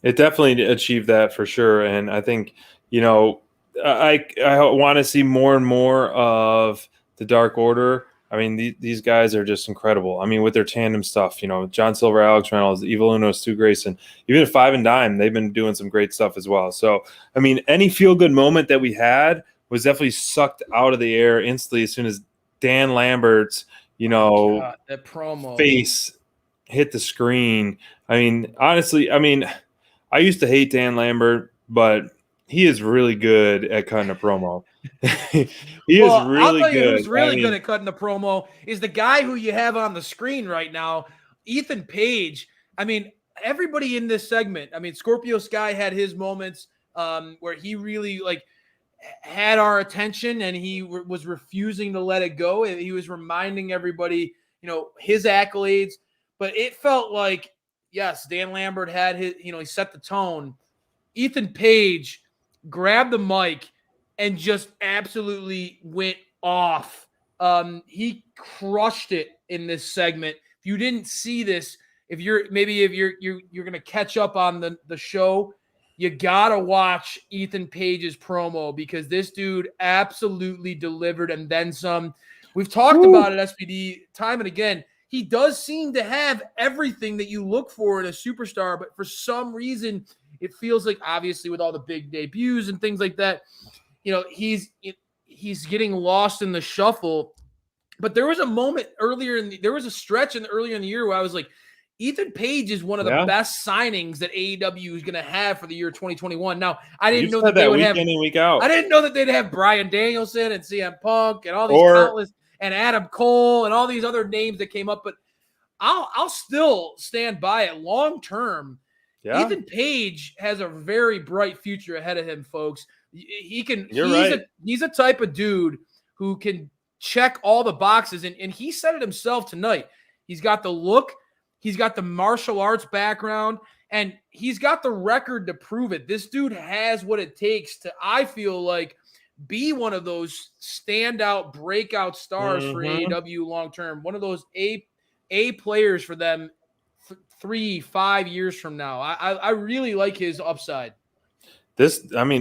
It definitely achieved that for sure, and I think, you know, I want to see more and more of the Dark Order. I mean, these guys are just incredible. I mean, with their tandem stuff, you know, John Silver, Alex Reynolds, Evil Uno, Stu Grayson, even at Five and Dime, they've been doing some great stuff as well. So, I mean, any feel-good moment that we had was definitely sucked out of the air instantly as soon as Dan Lambert's, you know, that promo face hit the screen. I mean, honestly, I used to hate Dan Lambert, but he is really good at cutting a promo. He is really I'll tell you good. who's really good at cutting the promo is the guy who you have on the screen right now, Ethan Page. I mean, everybody in this segment, I mean, Scorpio Sky had his moments where he really had our attention and he was refusing to let it go. And he was reminding everybody, you know, his accolades, but it felt like, yes, Dan Lambert had his, you know, he set the tone. Ethan Page grabbed the mic and just absolutely went off. He crushed it in this segment. If you didn't see this, if you're going to catch up on the show, you got to watch Ethan Page's promo because this dude absolutely delivered and then some. We've talked about it, SPD, time and again. He does seem to have everything that you look for in a superstar, but for some reason, it feels like, obviously, with all the big debuts and things like that, you know, he's getting lost in the shuffle. But there was a moment there was a stretch earlier in the year where I was like, Ethan Page is one of the best signings that AEW is going to have for the year 2021. Now, I didn't know that they would have week in and week out. I didn't know that they'd have Bryan Danielson and CM Punk and all these countless and Adam Cole and all these other names that came up, but I'll still stand by it long term. Yeah. Ethan Page has a very bright future ahead of him, folks. He's a type of dude who can check all the boxes, and he said it himself tonight. He's got the look, he's got the martial arts background, and he's got the record to prove it. This dude has what it takes to, I feel like, be one of those standout breakout stars for AEW long term. One of those A players for them 3-5 years from now. I really like his upside.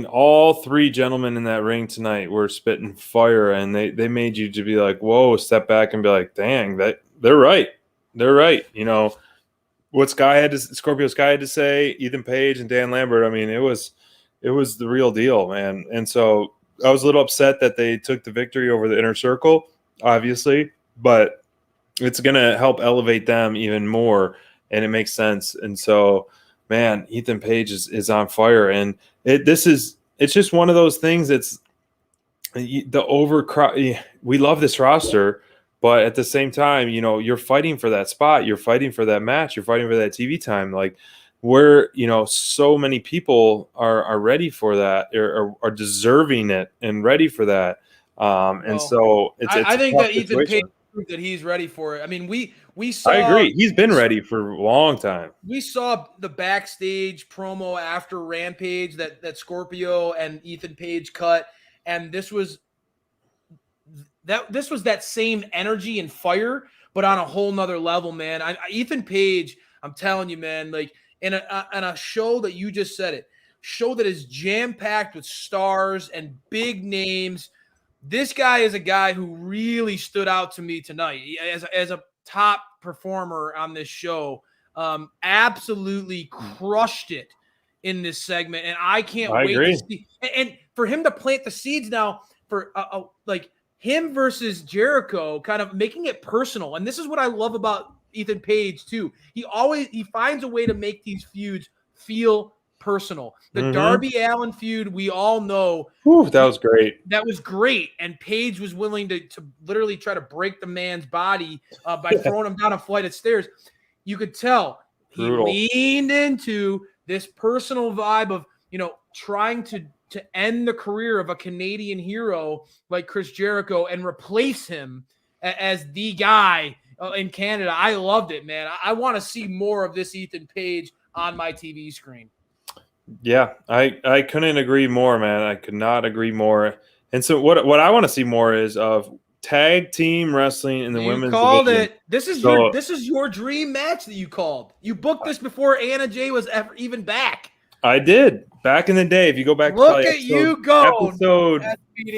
All three gentlemen in that ring tonight were spitting fire, and they made you to be like, whoa, step back and be like, dang, they're right. They're right. You know, what Scorpio Sky had to say, Ethan Page and Dan Lambert, I mean, it was the real deal, man. And so I was a little upset that they took the victory over the Inner Circle, obviously, but it's going to help elevate them even more, and it makes sense. And so, man, Ethan Page is on fire, and it's just one of those things. It's the overcrowd. We love this roster, but at the same time, you know, you're fighting for that spot, you're fighting for that match, you're fighting for that TV time. Like, so many people are ready for that, or are deserving it and ready for that. So I think that Ethan Page proved that he's ready for it. I mean, we saw. I agree. He's been ready for a long time. We saw the backstage promo after Rampage that Scorpio and Ethan Page cut, and this was that same energy and fire, but on a whole nother level, man. Ethan Page, I'm telling you, man, like in a show that you just said it, show that is jam packed with stars and big names. This guy is a guy who really stood out to me tonight as a top performer on this show. Absolutely crushed it in this segment, and I can't wait agree. to see. And for him to plant the seeds now for like him versus Jericho, kind of making it personal. And this is what I love about Ethan Page too. He finds a way to make these feuds feel personal. The Darby Allin feud, we all know. That was great. That was great. And Page was willing to literally try to break the man's body by throwing him down a flight of stairs. You could tell Brutal. he leaned into this personal vibe of, trying to end the career of a Canadian hero like Chris Jericho and replace him as the guy in Canada. I loved it, man. I want to see more of this Ethan Page on my TV screen. Yeah, I couldn't agree more, man. I could not agree more. And so what I want to see more is of tag team wrestling in the women's division. You called it. This is your dream match that you called. You booked this before Anna Jay was ever even back. I did back in the day. If you go back, look at you go. Episode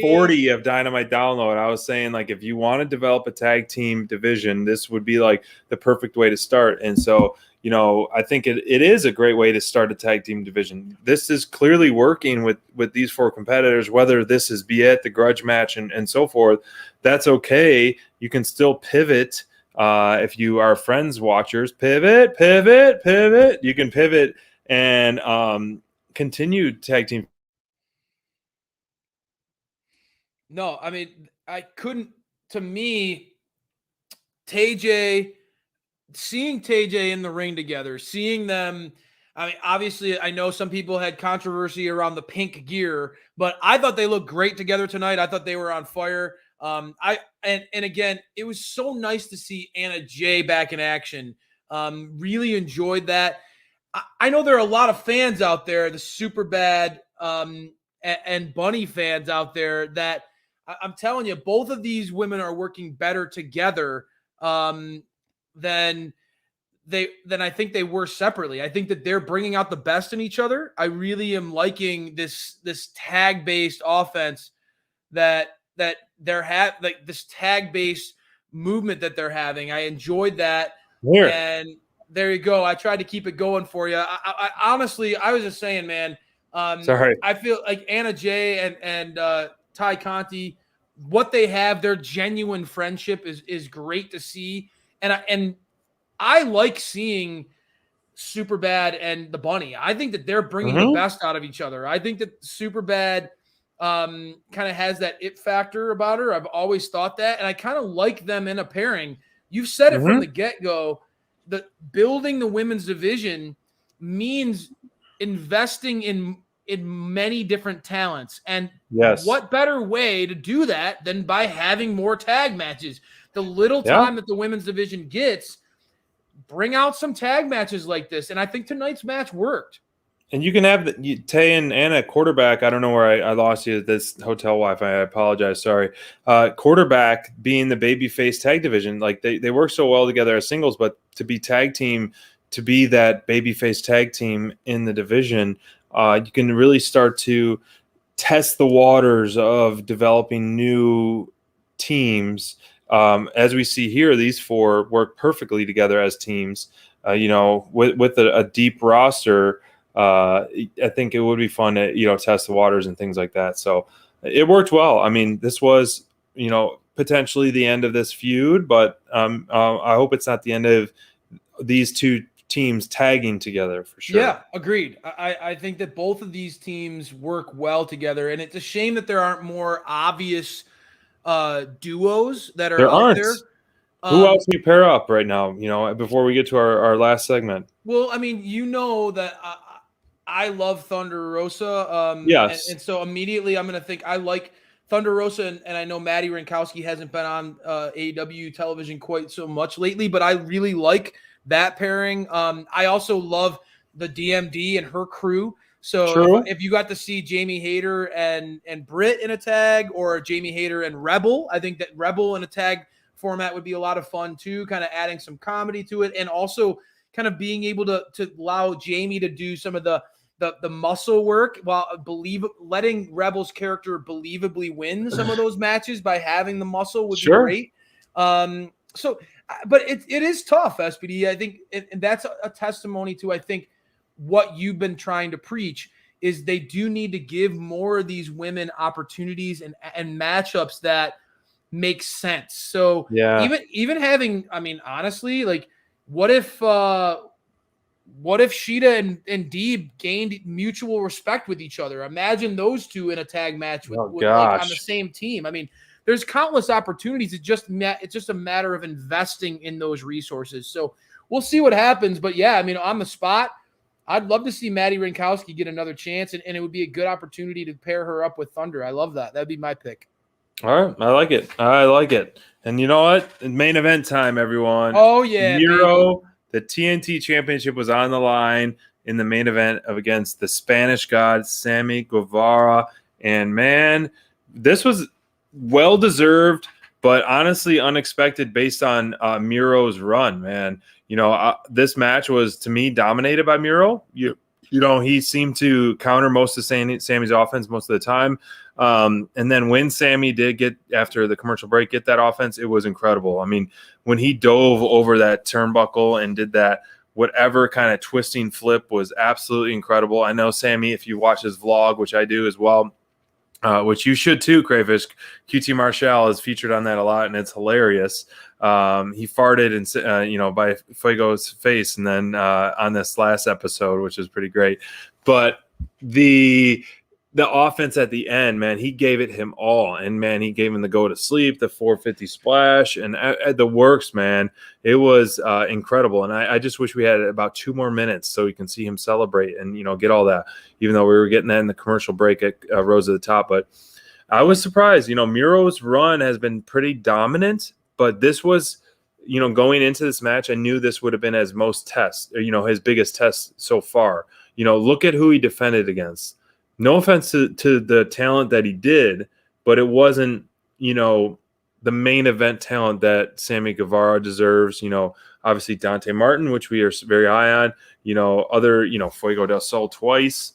40 of Dynamite Download. I was saying, like, if you want to develop a tag team division, this would be like the perfect way to start. And so, I think it is a great way to start a tag team division. This is clearly working with these four competitors, whether this is be it the grudge match and so forth. That's okay. You can still pivot. If you are friends watchers, pivot. You can pivot and continue tag team. No, I mean, I couldn't. To me, seeing TJ in the ring together, seeing them. I mean, obviously, I know some people had controversy around the pink gear, but I thought they looked great together tonight. I thought they were on fire. And again, it was so nice to see Anna Jay back in action. Really enjoyed that. I know there are a lot of fans out there, the Superbad and Bunny fans out there, that I'm telling you, both of these women are working better together than I think they were separately. I think that they're bringing out the best in each other. I really am liking this tag-based offense that they're like this tag-based movement that they're having. I enjoyed that. Here. And there you go. I tried to keep it going for you. I honestly, I was just saying, man. Sorry. I feel like Anna Jay and Ty Conti, what they have, their genuine friendship is great to see. And I like seeing Superbad and the Bunny. I think that they're bringing the best out of each other. I think that Superbad kind of has that it factor about her. I've always thought that, and I kind of like them in a pairing. You've said it from the get-go. That building the women's division means investing in many different talents. And what better way to do that than by having more tag matches? The little time that the women's division gets, bring out some tag matches like this. And I think tonight's match worked. And you can have Tay and Anna quarterback. I don't know where I lost you at this hotel Wi-Fi. I apologize. Sorry. Quarterback being the babyface tag division. Like they work so well together as singles, but to be tag team, to be that babyface tag team in the division, you can really start to test the waters of developing new teams. As we see here, these four work perfectly together as teams. With a deep roster. I think it would be fun to, test the waters and things like that. So it worked well. I mean, this was, potentially the end of this feud, but I hope it's not the end of these two teams tagging together for sure. Yeah, agreed. I think that both of these teams work well together, and it's a shame that there aren't more obvious duos that are out there. Who else we pair up right now, before we get to our last segment? Well, I mean, that I love Thunder Rosa. Yes. And so immediately I'm going to think I like Thunder Rosa, and I know Maddie Rankowski hasn't been on AEW television quite so much lately, but I really like that pairing. I also love the DMD and her crew. So if you got to see Jamie Hayter and Britt in a tag, or Jamie Hayter and Rebel, I think that Rebel in a tag format would be a lot of fun too, kind of adding some comedy to it, and also kind of being able to allow Jamie to do some of the the muscle work while letting Rebel's character believably win some of those matches by having the muscle would be great. But it is tough, SPD. I think and that's a testimony to, I think, what you've been trying to preach is they do need to give more of these women opportunities and matchups that make sense. So even having, I mean, honestly, like what if Sheida and Deeb gained mutual respect with each other? Imagine those two in a tag match with like on the same team. I mean, there's countless opportunities. It's just a matter of investing in those resources. So we'll see what happens. But yeah, I mean, on the spot, I'd love to see Maddie Rinkowski get another chance, and it would be a good opportunity to pair her up with Thunder. I love that. That'd be my pick. All right. I like it. And you know what? Main event time, everyone. Oh, yeah, Miro, baby. The TNT Championship was on the line in the main event against the Spanish God, Sammy Guevara. And, man, this was well-deserved, but honestly unexpected based on Miro's run, man. You know, this match was, to me, dominated by Miro. You know, he seemed to counter most of Sammy's offense most of the time. And then when Sammy did get, after the commercial break, get that offense, it was incredible. I mean, when he dove over that turnbuckle and did that whatever kind of twisting flip was absolutely incredible. I know Sammy, if you watch his vlog, which I do as well, which you should too, Crayfish, QT Marshall is featured on that a lot, and it's hilarious. He farted and by Fuego's face, and then on this last episode, which is pretty great. But the offense at the end, man, he gave it him all, and man, he gave him the go to sleep, the 450 splash, and at the works, man. It was incredible, and I just wish we had about 2 more minutes so we can see him celebrate and get all that. Even though we were getting that in the commercial break at Rose at the Top, but I was surprised. Miro's run has been pretty dominant. But this was, going into this match, I knew this would have been his most test, or, his biggest test so far. Look at who he defended against. No offense to the talent that he did, but it wasn't, the main event talent that Sammy Guevara deserves. Obviously Dante Martin, which we are very high on. Other, Fuego del Sol twice.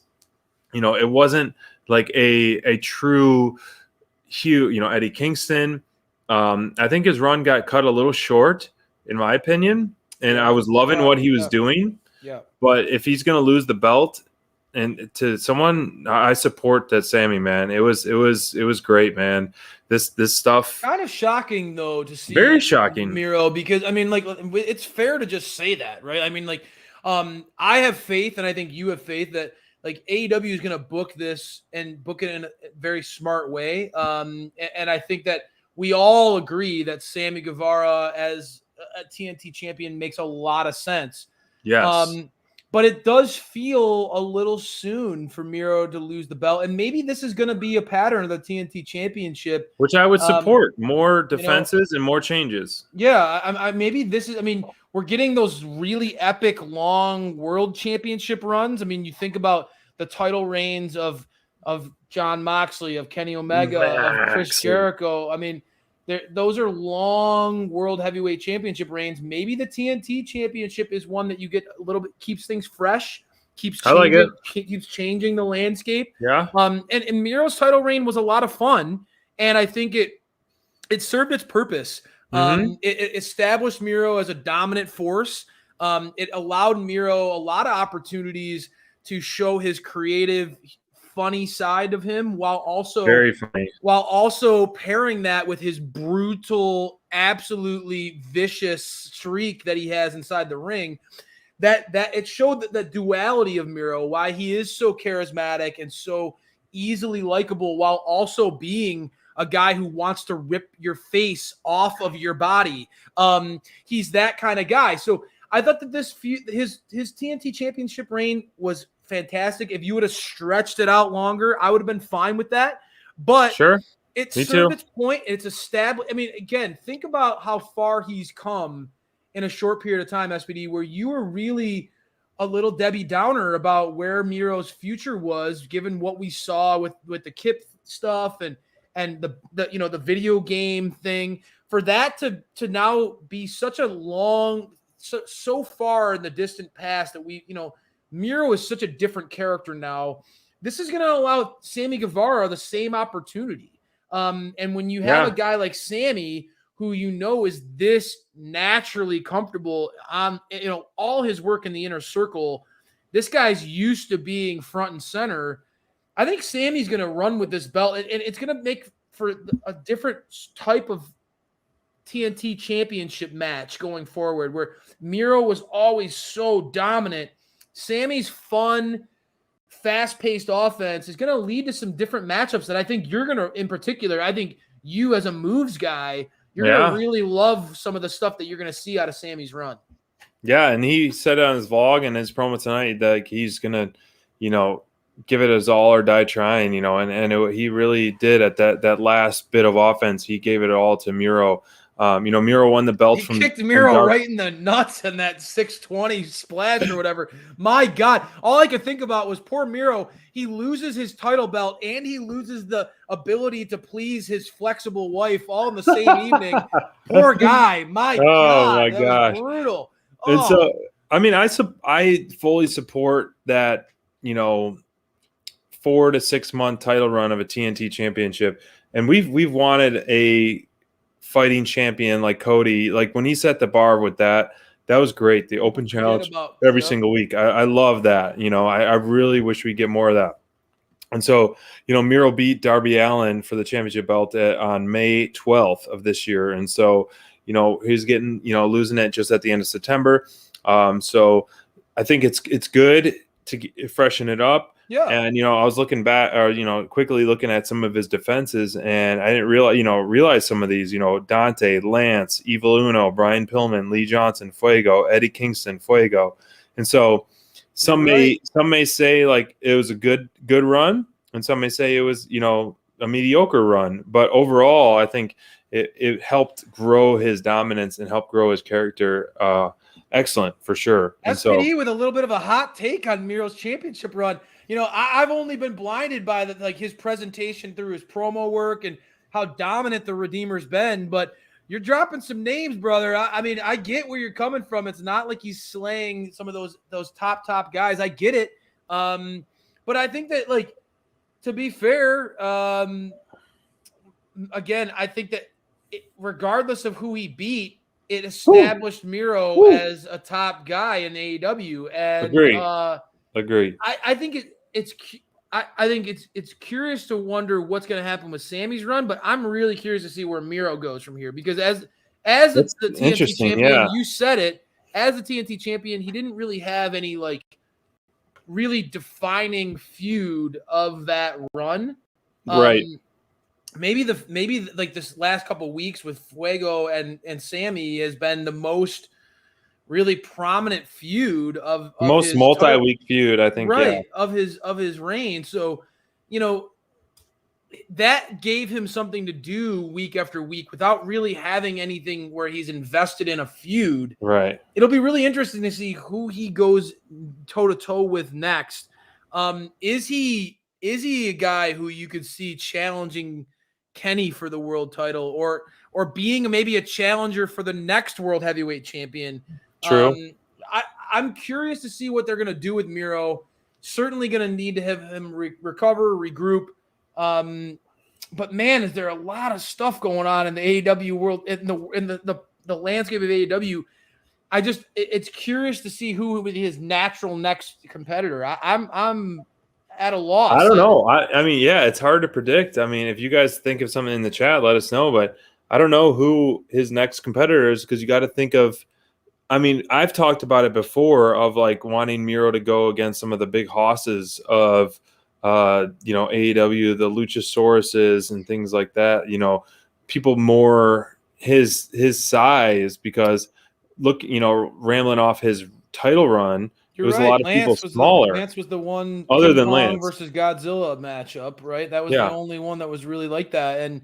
It wasn't like a true Hugh, Eddie Kingston. I think his run got cut a little short, in my opinion, and I was loving what he was doing. Yeah. But if he's going to lose the belt, and to someone, I support that Sammy, man. It was great, man. This stuff kind of shocking though to see. Very shocking, Miro, because I mean, like, it's fair to just say that, right? I mean, like, I have faith, and I think you have faith that like AEW is going to book this and book it in a very smart way. And I think that we all agree that Sammy Guevara as a TNT champion makes a lot of sense. Yes. But it does feel a little soon for Miro to lose the belt. And maybe this is going to be a pattern of the TNT Championship. Which I would support. More defenses and more changes. Yeah. Maybe this is – I mean, we're getting those really epic, long world championship runs. I mean, you think about the title reigns of John Moxley, of Kenny Omega, of Chris Jericho. I mean, those are long world heavyweight championship reigns. Maybe the TNT championship is one that you get a little bit, keeps things fresh, keeps changing the landscape. Yeah. And Miro's title reign was a lot of fun, and I think it served its purpose. It established Miro as a dominant force. It allowed Miro a lot of opportunities to show his creative, funny side of him, while also very funny, while also pairing that with his brutal, absolutely vicious streak that he has inside the ring. That it showed that the duality of Miro, why he is so charismatic and so easily likable, while also being a guy who wants to rip your face off of your body. He's that kind of guy. So I thought that his TNT championship reign was fantastic. If you would have stretched it out longer, I would have been fine with that. But sure, it served its point. It's established. I mean, again, think about how far he's come in a short period of time, SPD, where you were really a little Debbie Downer about where Miro's future was, given what we saw with the Kip stuff and the video game thing. For that to now be such a long, so far in the distant past that Miro is such a different character now. This is going to allow Sammy Guevara the same opportunity. And when you have a guy like Sammy, who is this naturally comfortable on, all his work in the inner circle, this guy's used to being front and center. I think Sammy's going to run with this belt, and it's going to make for a different type of TNT Championship match going forward, where Miro was always so dominant. Sammy's fun, fast-paced offense is going to lead to some different matchups that I think you're going to, in particular, I think you as a moves guy, you're going to really love some of the stuff that you're going to see out of Sammy's run. Yeah, and he said on his vlog and his promo tonight that he's going to, give it his all or die trying, he really did at that last bit of offense. He gave it all to Miro. Miro won the belt He kicked Miro right in the nuts in that 620 splash or whatever. My God, all I could think about was poor Miro. He loses his title belt and he loses the ability to please his flexible wife all in the same evening. Poor guy. My God, that was brutal. And so, I fully support that, 4 to 6 month title run of a TNT championship. And we've wanted a fighting champion like Cody. Like when he set the bar with that was great. The open challenge every single week. I love that. I really wish we get more of that. And so, Miro beat Darby Allin for the championship belt on May 12th of this year. And so, he's getting, losing it just at the end of September. So I think it's good to freshen it up. Yeah. And, I was looking back quickly looking at some of his defenses, and I didn't realize some of these, Dante, Lance, Evil Uno, Brian Pillman, Lee Johnson, Fuego, Eddie Kingston, Fuego. And so some may say like it was a good run, and some may say it was, a mediocre run. But overall, I think it helped grow his dominance and help grow his character. Excellent for sure. SPD with a little bit of a hot take on Miro's championship run. I've only been blinded by his presentation through his promo work and how dominant the Redeemer's been. But you're dropping some names, brother. I get where you're coming from. It's not like he's slaying some of those top guys. I get it. But I think that, to be fair, again, I think that regardless of who he beat, it established Miro as a top guy in AEW. And Agree. I think it's curious to wonder what's going to happen with Sammy's run, but I'm really curious to see where Miro goes from here, because as the TNT champion, you said it, as the TNT champion, he didn't really have any really defining feud of that run. Right. Maybe this last couple weeks with Fuego and Sammy has been the most really prominent feud of most multi-week feud, I think. Right. Yeah. Of his reign. So, that gave him something to do week after week without really having anything where he's invested in a feud. Right. It'll be really interesting to see who he goes toe to toe with next. Is he a guy who you could see challenging Kenny for the world title, or being maybe a challenger for the next world heavyweight champion? True. I'm curious to see what they're going to do with Miro. Certainly going to need to have him recover, regroup. But man, is there a lot of stuff going on in the AEW world, in the landscape of AEW. It's curious to see who would be his natural next competitor. I'm at a loss. I don't know. It's hard to predict. If you guys think of something in the chat, let us know. But I don't know who his next competitor is, because you got to think of. I've talked about it before of wanting Miro to go against some of the big hosses of, AEW, the Luchasauruses and things like that. People more his size, because look, rambling off his title run. There was a lot of people smaller. Lance was the one other than Lance versus Godzilla matchup, right? That was the only one that was really like that. And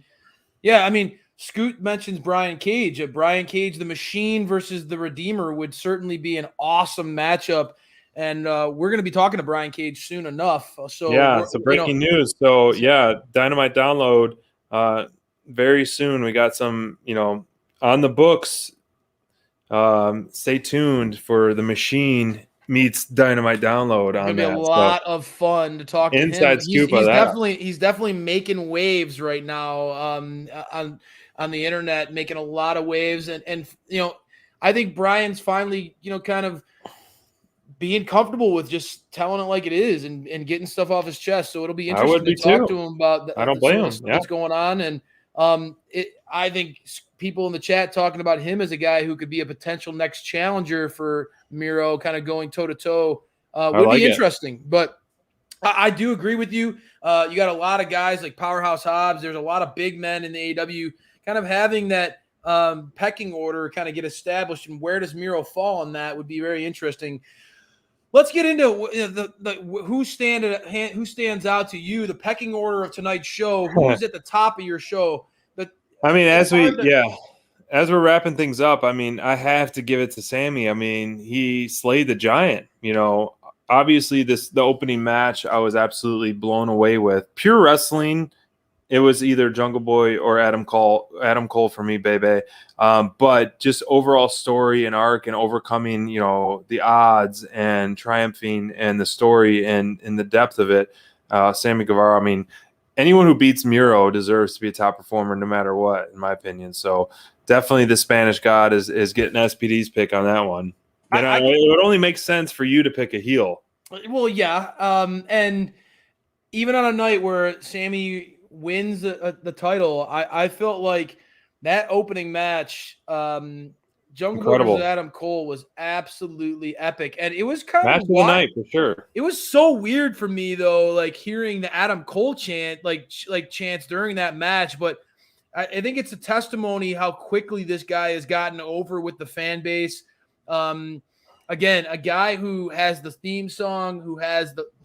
yeah, Scoot mentions Brian Cage. Brian Cage, the Machine versus the Redeemer would certainly be an awesome matchup. And we're going to be talking to Brian Cage soon enough. So breaking news. So Dynamite download very soon. We got some, on the books. Stay tuned for the Machine meets Dynamite Download It's gonna on be a that. lot of fun to talk to him. Inside scoop of that. He's definitely making waves right now on the internet, making a lot of waves, and I think Brian's finally kind of being comfortable with just telling it like it is and getting stuff off his chest. So it'll be I would interesting to be talk too. to him about I don't blame him. what's going on. And I think people in the chat talking about him as a guy who could be a potential next challenger for Miro, kind of going toe to toe, would be interesting. But I do agree with you. You got a lot of guys like Powerhouse Hobbs. There's a lot of big men in the AEW kind of having that pecking order kind of get established. And where does Miro fall on that would be very interesting. Let's get into who stands out to you, the pecking order of tonight's show. Who's at the top of your show? I mean, as we're wrapping things up, I mean, I have to give it to Sammy. I mean, he slayed the giant. Obviously, the opening match, I was absolutely blown away with. Pure wrestling. It was either Jungle Boy or Adam Cole for me, baby. But just overall story and arc and overcoming, the odds and triumphing and the story and the depth of it. Sammy Guevara, I mean, anyone who beats Miro deserves to be a top performer no matter what, in my opinion. So definitely the Spanish God is getting SPD's pick on that one. It would only make sense for you to pick a heel. Well, yeah. And even on a night where Sammy wins the title, I felt like that opening match, Jungle Boy versus Adam Cole, was absolutely epic, and it was kind match of the night for sure. It was so weird for me though, like hearing the Adam Cole chant, like chants during that match. But I think it's a testimony how quickly this guy has gotten over with the fan base. Again, a guy who has the theme song,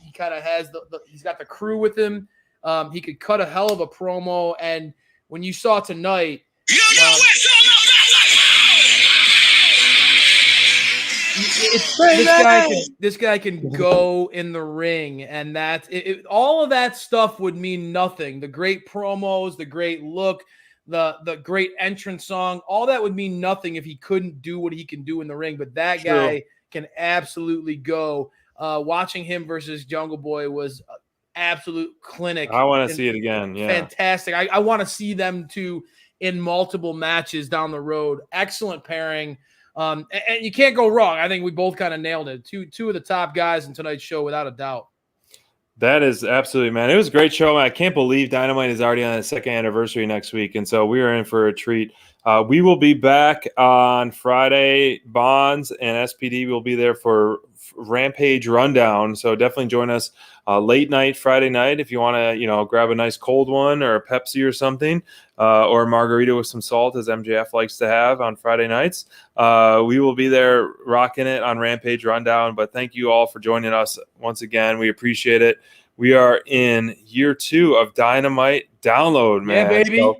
he's got the crew with him. He could cut a hell of a promo, and when you saw tonight, this guy can go in the ring, and all of that stuff would mean nothing. The great promos, the great look, the great entrance song, all that would mean nothing if he couldn't do what he can do in the ring. But that guy can absolutely go. Watching him versus Jungle Boy was absolute clinic. I want to see it again. Yeah, fantastic. I want to see them two in multiple matches down the road. Excellent pairing. And you can't go wrong. I think we both kind of nailed it. Two of the top guys in tonight's show, without a doubt. That is absolutely, man. It was a great show. I can't believe Dynamite is already on the second anniversary next week, and so we are in for a treat. We will be back on Friday. Bonds and SPD will be there for Rampage Rundown, so definitely join us late night Friday night if you want to, grab a nice cold one or a Pepsi or something, or a margarita with some salt, as MJF likes to have on Friday nights. We will be there rocking it on Rampage Rundown. But thank you all for joining us once again. We appreciate it. We are in year 2 of Dynamite Download, man. Yeah, baby. So,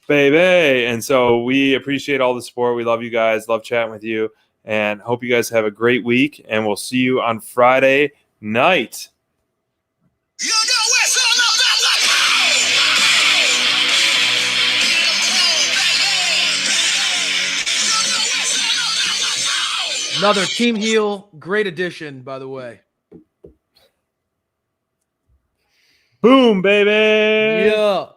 baby. And so we appreciate all the support. We love you guys. Love chatting with you. And hope you guys have a great week. And we'll see you on Friday night. Another team heel. Great addition, by the way. Boom, baby. Yeah.